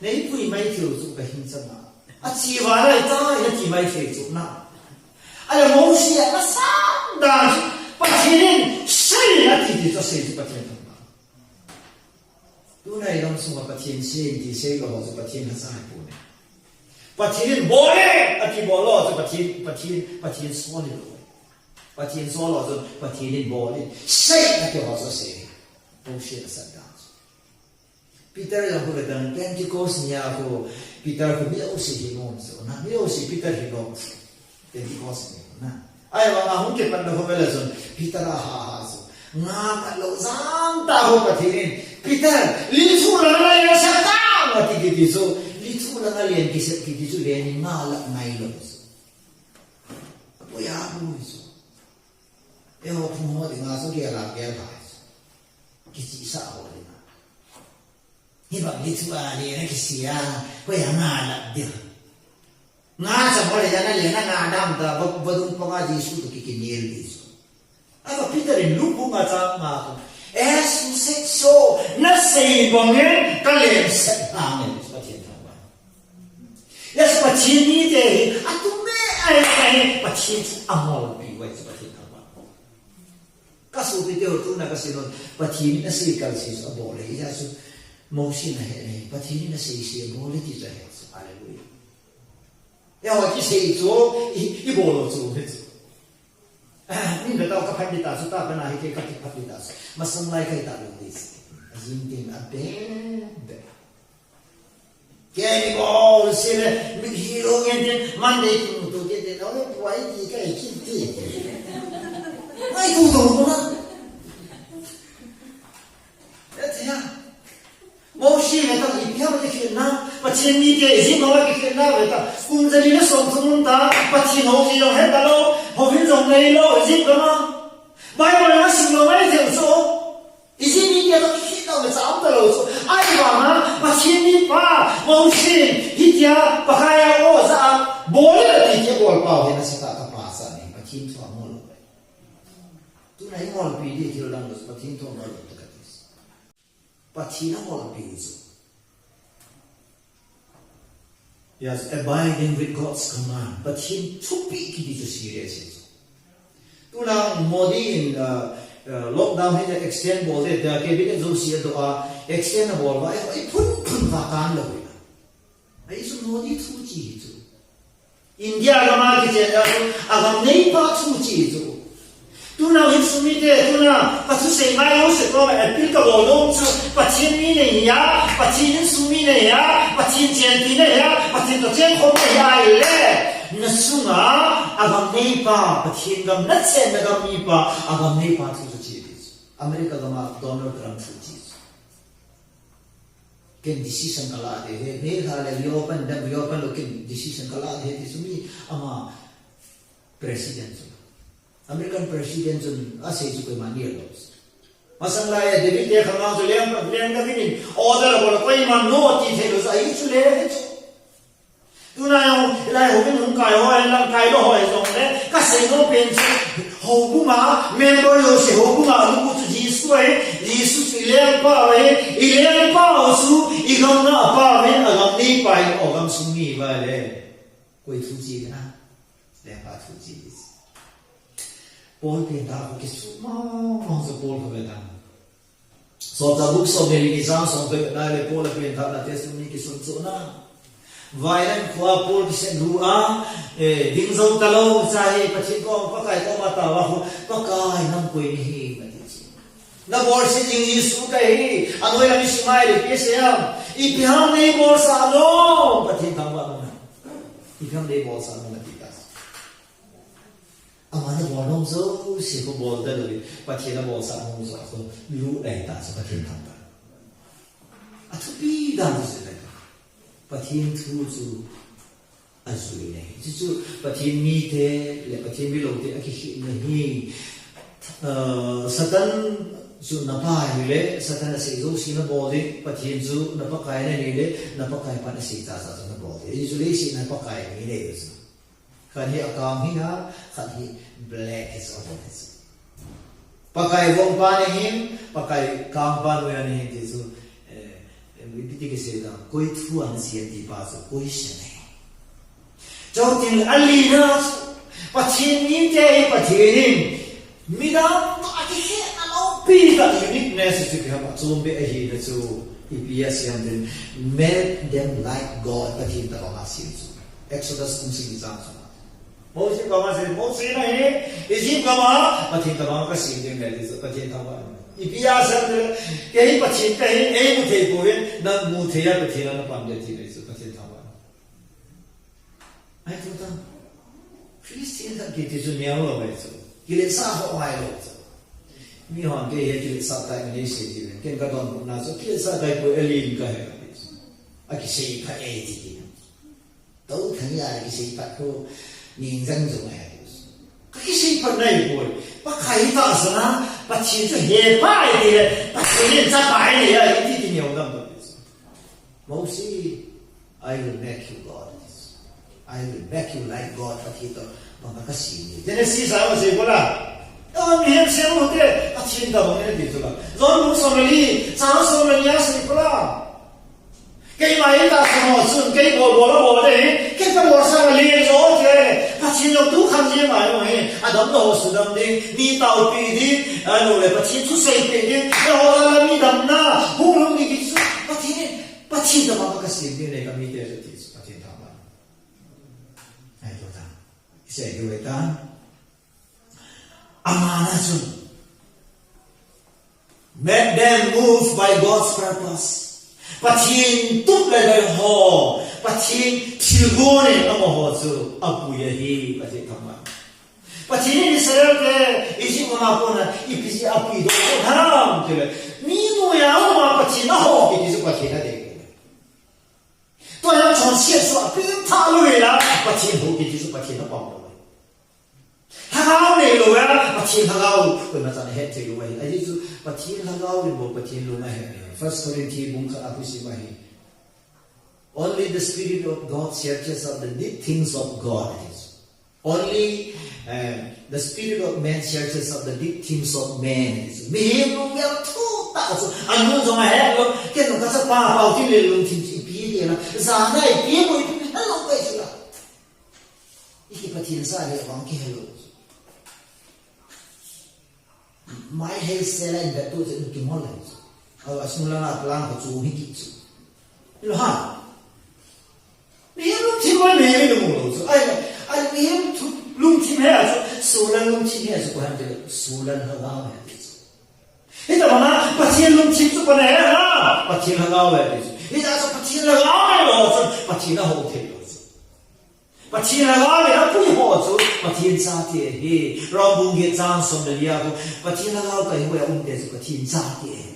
nei bùi mai thiếu su cái hình sao mà à chỉ vào lại ta hina ti mai thiếu su na à là mong gì à sáng đàn bắt thiên xây là thì cho xây cho bắt thiên thông báo lúc này đang sống ở bắt thiên xây thì xây cái họ cho bắt thiên nó sai bộ này bắt thiên bỏ đấy à thì bỏ lo cho bắt thiên xóa đi rồi bắt thiên xóa lo cho bắt thiên nên bỏ đấy xây là cái họ cho xây bông xây là sai đó Peter yang boleh dan Pentecost ni aku Peter aku dia usih hilang so na dia usih Peter hilang Pentecost ni na ai mà không kịp bắt đầu về là rồi Peter ha so nga cả lâu giang ta ho cái thế Peter lý thu là nó là sao ta mà thì cái gì lý thu là nó liền cái sự cái gì liền nga là ngay rồi bây giờ luôn so em học không hỏi thì nga số kia là cái phải cái gì sao vậy hy vọng lý thu là liền cái gì à bây giờ nga là được nga sa boleh jangan lihat nga adam ta badung pengaji su tu kikinil itu aga Peter in lupu nga cha ma es se so na sei bongen kalem set amen pathian thang ba yes pathian ni te atume ai pathian amol bi wai pathian thang ba kasu bi te tu na kasinon pathian na sei kal si so bole ya su motion he pathian na sei si bole ti ja he hallelujah ya wa ki sei zo I bolo zo heนี่เราก็พัฒนาสุดท้ายเป็นอะไรที่การพัฒนามาสมัยกันตลอดเลยยิ่งเด่นอันเด่นแกนี่ก็เสียเลยมีฮีโร่เงี้ยมันเด็กมันตัวเด็กเราเนี่ยไว้ดีก็ไอ้คิดดีไม่ดูตรงนั้นแล้วเจ้าโมชีเนี่ยต้องอีกอย่างไม่คิดนะปัจจุบันนี้ที่ยิ่งน้อยคิดนะเว้ยแต่คุณจะเรียนส่งสมุนตาปัจจุบันนี้เราเห็นตลอดพอเห็นตรงไหนเรายิ่งกันนะใบมันน่าสิ่งเราไม่เท่าโซ่อีสิ่งนี้เราคิดเราไม่สามตลอดโซ่ไอ้บ้านะปัจจุบันนี้ป้าโมชีฮิตยาปะใครเอาโอ้ซะบอลเลยที่จะบอลเปล่าเห็นนะสิตากับปลาสันนี่ปัจจุบันทั่วหมดเลยตัวไหนมอลปีดีที่เราดังเลยปัจจุบันทั่วหมดเลยปัจจุบันมอลปีดี Yes, abiding with God's command, but Him to be to serious. Tu na Modi in lockdown he extend bol de da ke bi zo si do a extend bol ba ai phun va kan lo ina. Ai su Modi thu ji zu. India ga ma ki je da agam nei pa thu ji zu. Tu na hin su mi de tu na pa su sei mai lo se ko ma epil ka bol lo su pa chin mi ne ya pa chin su mi ne ya pa chin chen ti ne ya pa chin to chen ko ne ya le na su nga agam nei pa pa chin gam na chen na gam mi pa agam nei pa thu ji ji America ga ma Donald Trump thu ji ken decision kala de he me ha le open lo ken decision kala de ti su mi ama president American president jun ase ju ko mani lo masang la ya David de khama ju lem da vini order bol ko man no ti the lo sai chu le tu na yo la ho bin hum kai ho la kai lo ho jong le ka se no pen chu ho bu ma member yo se ho bu ma lu ku ji su chu le pa su I gam na pa men agam ni pai o gam su mi ba le koi thu ji na le pa thu ji Paul pen da ko kisu ma so Paul ko beta so the books of the exam so be na le Paul pen da na testimony ki sun so na vairan khwa Paul ki sen ru a ding zo talo chai pachin ko pa kai ko ma ta wa ko pa kai nam koi ni hi ma ti na bor se jing ni su kai hi anoi la mi simai le pe se am I pham nei bor sa no pachin tam wa na I pham nei bor sa no na Amana bolong zo si ko bol da lo pathian bol sa mo zo so lu dai ta so pathian tham ba atu bi da so da pathian thu zu azui ne ju pathian mi te le pathian bi lo te aki ne hi satan ju na pa ni le satan se zo si na bol de pathian ju na pa kai ne le na pa kai pa na si ta sa na bol de ju le si na pa kai ni le so kan hi akam hi na kan hi black is over this pakai wong pa ne him pakai kam pa lo ya ne ti so bi ti ke se da koi thu an si ti pa so koi se ne chau tin ali na pathin ni te pathin mi da ta ki he na lo pi da uniqueness to ke ha so be a hi na so EPS yang den made them like God pathin ta ma si Exodus 6:1 Moses kama se Moses na he Egypt kama pathin ta ma ka sin den le so pathin ta ma ipia san de ke hi pathin ka hi e mu the ko he na mu the ya pathin na pam de thi le so pathin ta ma ai tu ta Christian da ke ti so nya lo ba so ki le sa ho ai lo so mi hon ke he ki le sa ta ni se di le ken ka don na so ki le sa dai ko elin ka he a ki se ka e ti tau thang ya ki se pa ko nhìn dân rồi này cái gì phần này rồi bác khai ta sao bác chỉ cho hệ bài thì bác chỉ nên ra bài này à thì nhiều lắm rồi Moses I will make you God I will make you like God bác khi đó bằng cái gì Genesis sao mà gì có là miền xem một thế thiên đạo này thì rồi rồi muốn xong rồi sao xong rồi nhá sĩ pula cái máy ta xem một xuân cái bộ đấy cái bộ sao liền rồi thế thiên đạo tu khăn gì mà rồi đấm đầu sự đấm đi tàu phi đi rồi lại thiên tu xây phi đi rồi là mi đấm na hung lung đi cái thiên đạo mà cái gì này cái mi thế thì thiên đạo mà ai cho ta sẽ yêu ta amana chun make them move by God's purpose pathin tuk lai lai ho pathin thilgone amo ho chu apuya hi pathin thama pathin Israel ke isi mona pona ipisi api do haram te ni no ya ma pathin na ho ki su pathin na de to ya chon xie su api ta lui la pathin ho ki su pathin na pam hao này rồi á, bắt chiên hao, rồi mà chẳng hết thì rồi, ấy chứ bắt chiên hao thì bộ bắt chiên luôn này. First Corinthians bung ka apusi mahi. Only the Spirit of God searches out the deep things of God. Only the Spirit of man searches out the deep things of man. Mình không biết thu tạo sự anh muốn cho mày hết luôn. Cái nó có ba bao nhiêu liền luôn thì bí đi là giờ này bí rồi thì nó không vậy chứ là. Cái bắt chiên sai để vắng cái luôn. Mai hay sẽ lại đặt tôi sẽ được kiếm hơn lại. Asimula na plan ko chu hiki chu. Lo ha. Ni lung tim mai ne lo mo so. Ai ni lung tim ha so solan lung tim ha so han de solan ha ga ha. Ita mana patien lung tim chu pa ne ha. Patien ha ga wa de. Ita so patien la ga lo so patien na ho the lo so. Patien la ga ne ha pu ho so patien sa tie he. Ro bung ge chang som de ya ko patien la ga ka hi wa de so patien sa tie.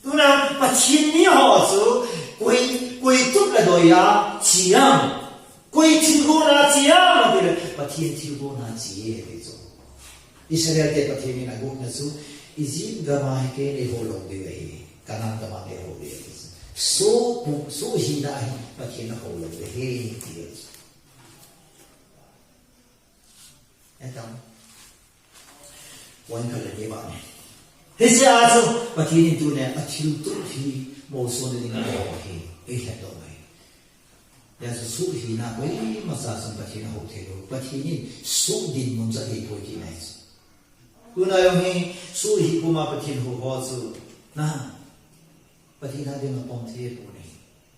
Tu na pathin ni ho chu koi tup la doya chiam koi thilgo na chiam de pathin thilgo na chi e zo Israel ke pathin ni na gu na chu Egypt ga ma ke ne ho lo de e Canaan ga ma ne ho de so hi na hi pathin ho lo de he ti etam wan ka le de ba ne thế giờ sao mà thiên nhiên tu này ở thiếu tu thì một số những cái đó thì ấy là đâu vậy? Giờ số thì na với mà sao xong bắt thiên hậu thế rồi bắt thiên nhiên số din muốn ra thì thôi thì này. Cứ nói ông ấy số thì cũng mà bắt thiên hậu hóa số na bắt thiên hai đứa mà bom thế rồi này.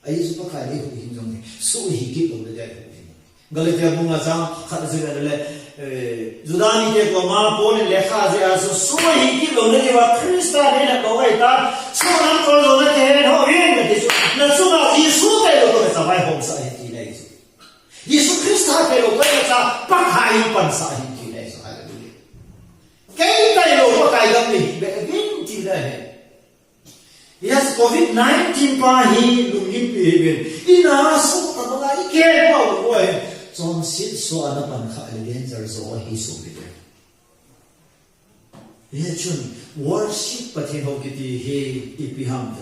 Ấy số bắt khai đấy cũng hình dung này số thì kịp được đấy. Galatia bung là sao? Khát gì là đấy Judani ke ko ma pon lekha je aso so hi ki lo ne wa Krista ne na ko ai ta so nam ko lo ne ke ho yin ne so na so na Yesu ke lo ko sa bai hom sa hi ki nei so Yesu Krista ke lo ko sa pa khai pan sa hi ki nei so hallelujah ke tai lo ko kai gam ni be vin ti da he yes COVID-19 pa hi lungin pi ben ina so ta ba i ke pa lo ko John sit so ana pan kha danger zo hi so bi de ye chun worship pathin ho ki ti he ipiham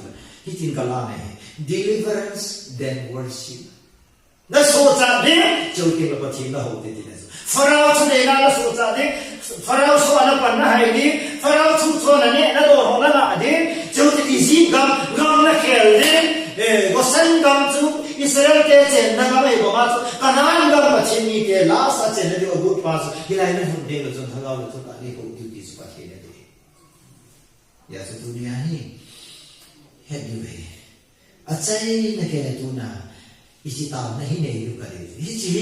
hi tin kala ne deliverance then worship na so cha de jo ki ba pathin na ho de ne farao chu de na so cha de farao so ana pan na hai ni farao chu so na ne na do ho na de jo ti ji gam na khel de go san gam chu Israel ke chen na ga mai bo ma chu Canaan ga ma chen ni ke la sa chen de go gut pas hilai na hun de lo chon thaga lo chu ta ni ko tu ti su pa ke ne de ya su dunia hi he ni ve a chai na ke tu na isi ta na hi ne yu ka de hi chi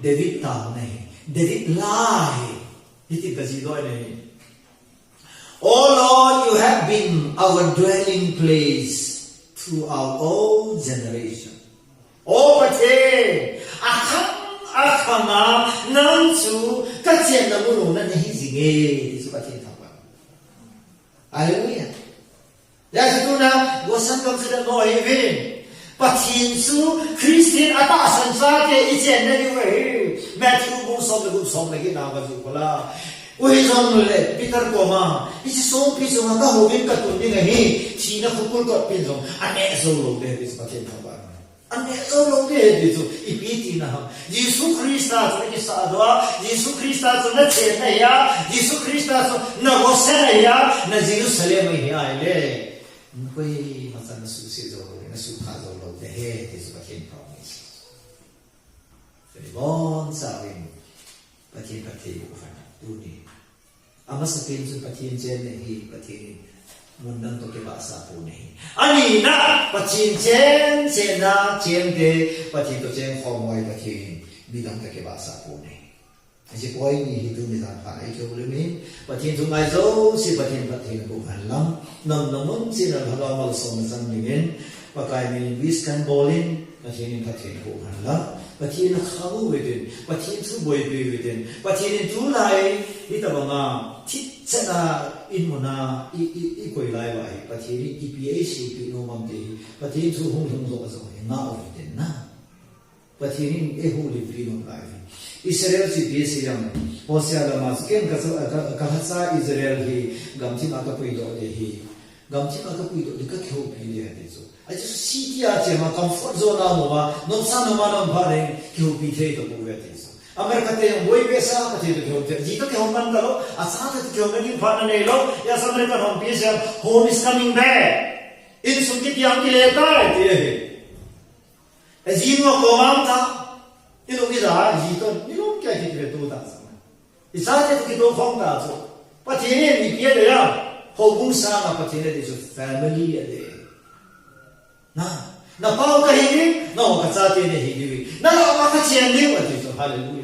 David ta na hi David la hi ti ka ji do ne Oh Lord, you have been our dwelling place throughout all generations. Oh, but hey, akama nanchu kachen na mulo na ni zinge su patin thapa. Hallelujah. Ya situ na gosan kam sida no even. Patin su Christian ata sansa ke ichen na ni we. Matthew bu som lagi na ba su pala. Oi zon le Peter ko ma isi som pi so ka ho bin ka tun ni ngai chi na khupul ko pin so ane so lo de bis patin thapa. anh nghe đâu lâu thế thì chú ipiti na ham Jesus Christa cho cái sa đó Jesus Christa cho nó chết này ya Jesus Christa cho nó có sẽ này ya nó Jerusalem ấy ai lệ quay mà sao nó sự sự rồi nó sự phá rồi lâu thế thì chú phải promise phải bon sao vậy phải cũng phải tu đi ama sa tin chú phải chen này hi phải mundan to ke basa pu nei ani na pachin chen chen na chen de pachin to chen khomoi pachin bidang to ke basa pu nei ji poi ni hi tu ni san pa ai cho le min pachin tu mai zo si pachin bu han lam nam namun si na halo mal so na san ni gen pakai min wis kan bolin pachin bu han lam pachin khawu wedin pachin tu boy be wedin pachin tu lai ni ta banga chit chana in mona i koi lai vai pathiri EPAC pi no mam te pathiri thu hung hung zo zo na o den na pathiri e hu li pi no lai Israel si bi si yang Hosea la mas ken ka sa Israel hi gam chi ma ka pui do de hi gam chi ma ka pui do de ka kho pi le de zo ai ju si ti a che ma comfort zone na mo ba no sa no ma no ba de kho pi the to bu ve de zo America te boy pesa ka te kho te ji to ke hom man dalo asa te kho me ni pha na nei lo ya sa America hom pi se home is coming back in sum ki yang ki le ta te he ji no ko mam ta in lo ki da ji to ni lo kya ki te to ta sa i sa te ki to phong ta so pa te ni ni pye de ya ho bung sa ma pa te ne de so family de na pao ka hi ni no ka sa te ne hi ni na ma ka chen ni wa te so hallelujah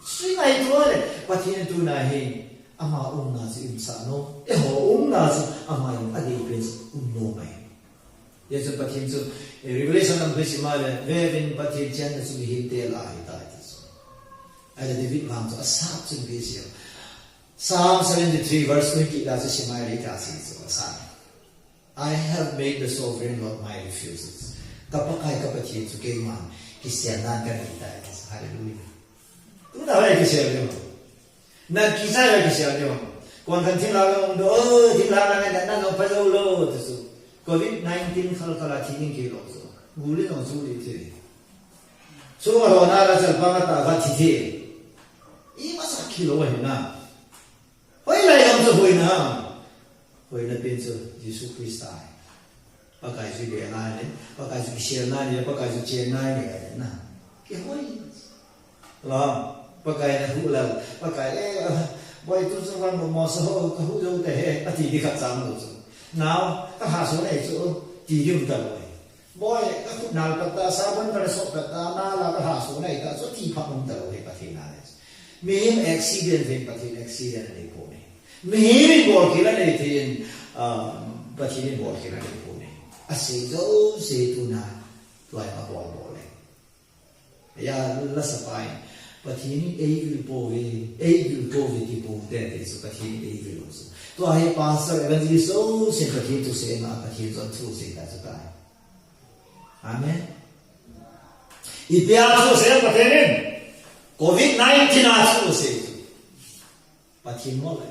suy này thôi đấy, và thiên tu này hình, ama na si insano, ho na si ama yung adi prince no mai. Yesu patin so Revelation ng Bisimale, vevin patin chen na sumihinte lahi tayo. Ay David lang so asap sa Bisim. Psalm 73 verse 20 da sa Shimai kasi so asap. I have made the sovereign Lord my refuses. Kapakay kapatin so kay man, kisyanan ka na tayo. Hallelujah. Chúng ta phải cái gì vậy? Nên kỳ sai là cái gì vậy? Còn cần thiên la ông đó, thiên la là cáiนั้นông phải lâu lâu thế số. COVID-19 kalau là thiên nhiên kilo số. Ngủ lên ông số đi thế. Số mà rồi na là sẽ bằng ta phát thi thế. Ý mà sao kilo vậy na? Hồi lại ông sẽ hồi na. Hồi là bên số Jesus Christ. Bác cái gì để lại đấy? Bác cái gì share lại đấy? Bác cái gì share lại đấy na? Cái hồi là pakai na hula pakai boy tu so van mo so ka hu jo te ati di khat sam lo so now ka ha so nei so ti yum ta boy ka tu nal patta sa ban ka so patta na la ka ha so nei ka so ti pha mum ta lo he pathi na le me accident he pathi accident nei ko ne me ri bo ki la nei tin pathi ni bo ki la nei ko ne ase zo se tu na tuai ma bo bo le ya la sa pai Pathini will go with the both there is Pathini will also. To I pastor evangelist so say Pathini to say na Pathini on true say that's a Amen. Ipiaso say Pathini COVID-19 also say Pathini mo le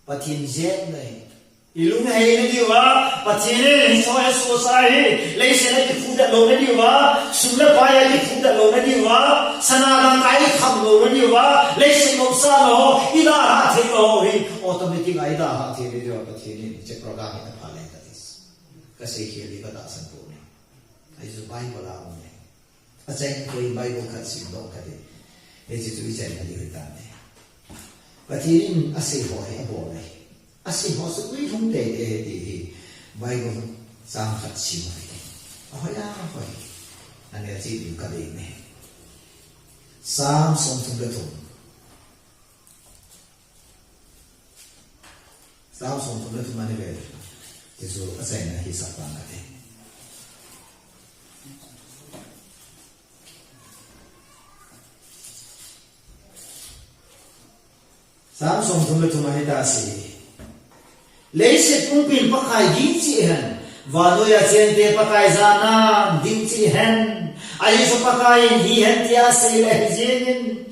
Pathini jet le ilung hay na diwa Pathini so so sai le se na ki fuda lo na diwa sumla paya ki fuda lo na diwa sanadang kai kham lo na diwa le se mo sa lo ida ha the lo hi automatic ida ha the le diwa Pathini che program na phale ta is ka se hi li ba da san po ne ai zo bible la ne a chen ko bible ka sin do ka de e ji tu chen na li ta ne Pathini ase ho he bo ne asi ho su quý không để thì vay của sang phật xíu hỏi ra hỏi anh em chỉ điều cái này sam song thung cái thùng sam song thung cái thùng anh em thì số cái này là hisap bằng cái sam song thung cái thùng anh ta xí lấy sẽ cũng pin bắt khai dính chị hẳn và đôi là trên thế bắt khai ra na dính chị hẳn ai số bắt khai hi hẳn tia sẽ là hi dên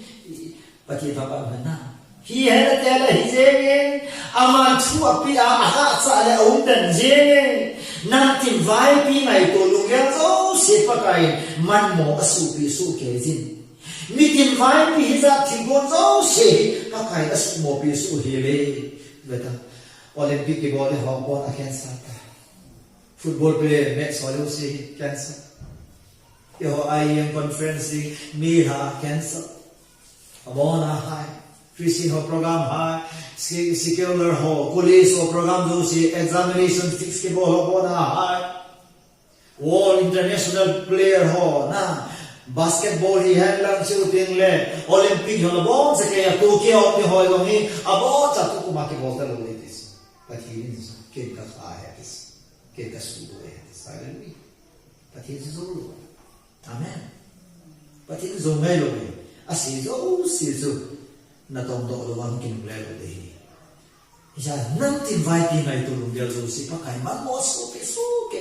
bắt chị phải bảo hẳn na hi hẳn là tia là hi dên ama thua pi à hạ sa là ông tận dên năng tin vai pi ngày tổ lùng ghé dấu xếp bác cái man mỏ asu pi su kề zin mi tin vai pi ra thì con dấu xếp bác cái asu mỏ pi su hi lệ vậy ta Olympic cái ball Hong Kong à cancer football player match hồi lúc xí cancer yêu IEM conference mi ha cancer abona hai Christian ho program hai secular ho police ho program do si examination fix ke bo ho bona hai all international player ho na basketball hi handlang shooting le Olympic ho bo se ke Tokyo ke ho lo hi abo cha tu kuma ke bo ta lo this pathin ke ka kha this ke ka su do silently pathin zo lo amen pathin zo mai lo asi zo si zo na tong do lo wang kin le lo de ya nang tin vai pi ngai tu lung gel zo si pa kai man mo so ke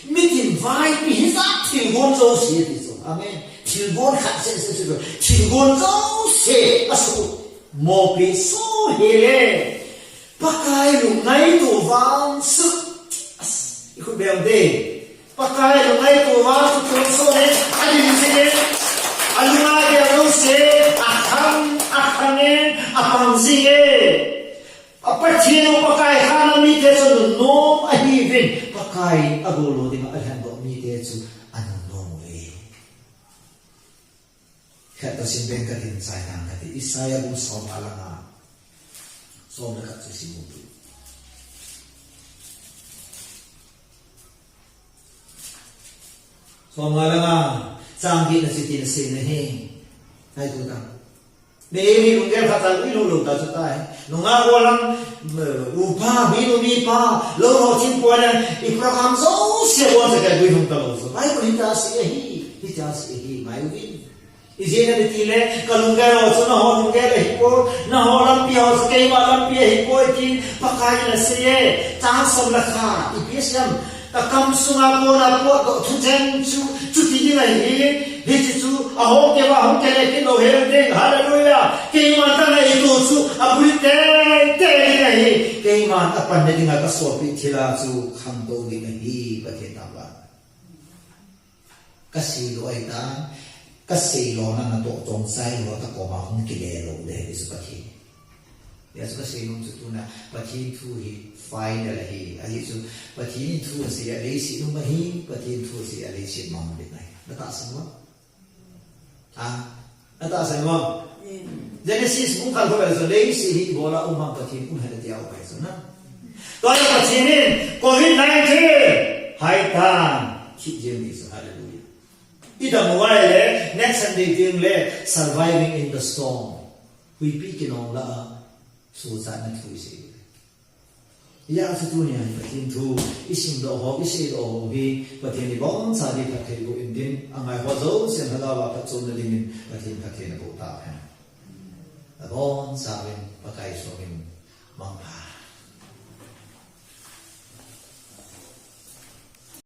mi tin vai pi za tin gon zo si ti zo amen tin gon kha se zo tin gon zo se asu mo pi so he le pa kai lung ngai tu wang su as iku bel de pa kai lung ngai tu wang tu so le ali ni se alunga de lo se akhanen apang zie apachino pakai hana mi te so nom ahivin pakai agolo di ma alhan do mi te chu anon nom ve khata sin ben ka tin sai nang ka ti isaya bu som alanga som na ka si mu tu som alanga sang gi na si tin se ne he hai tu ta Maybe lung gel khatal ilu lu ta chutai lunga bolang upa bilu mi pa lo ro chin polan I program zo se wa se ka gui hum ta lo so bai ko hinta si hi ta si hi mai win izena de tile kalung gel o so na ho lung gel hi ko na ho lam pi ho se kai ma lam pi hi ko tin pakai na se ye ta som la kha I psm ta kam sunga ko na ko do thu chen chu ti ni lai hi Hijitu aho ke wa hum ke le ke lo he de hallelujah ke man ta na itu chu abui te nahi ke man apan de dinga ka so pi thila chu kham do ni nahi ba ke ta ba ka si lo ai ta ka si lo na to tong sai lo ta ko ma hum ke le lo de su pa thi ya su ka si lo chu na pa thi thu hi final hi ai chu pa thi thu si ya le si no ma hi pa thi thu si ya le si ma de nai na ta sa mo Ata sa mo Genesis kung kalko ba so lay si hi bola umang patin kung hada tiyaw pa so na to ay patinin COVID-19 haitan ki jemi so hallelujah ida mo wale next Sunday tim le surviving in the storm we pick in la so sa na tu si ya sa tu niya patin tu isim do ho isi do ho hi patin ni bon sa di ka thelu indin angai ho zo sen halawa pa chon na dingin patin ka thena ko ta ha bon sa wen pakai so min mang pa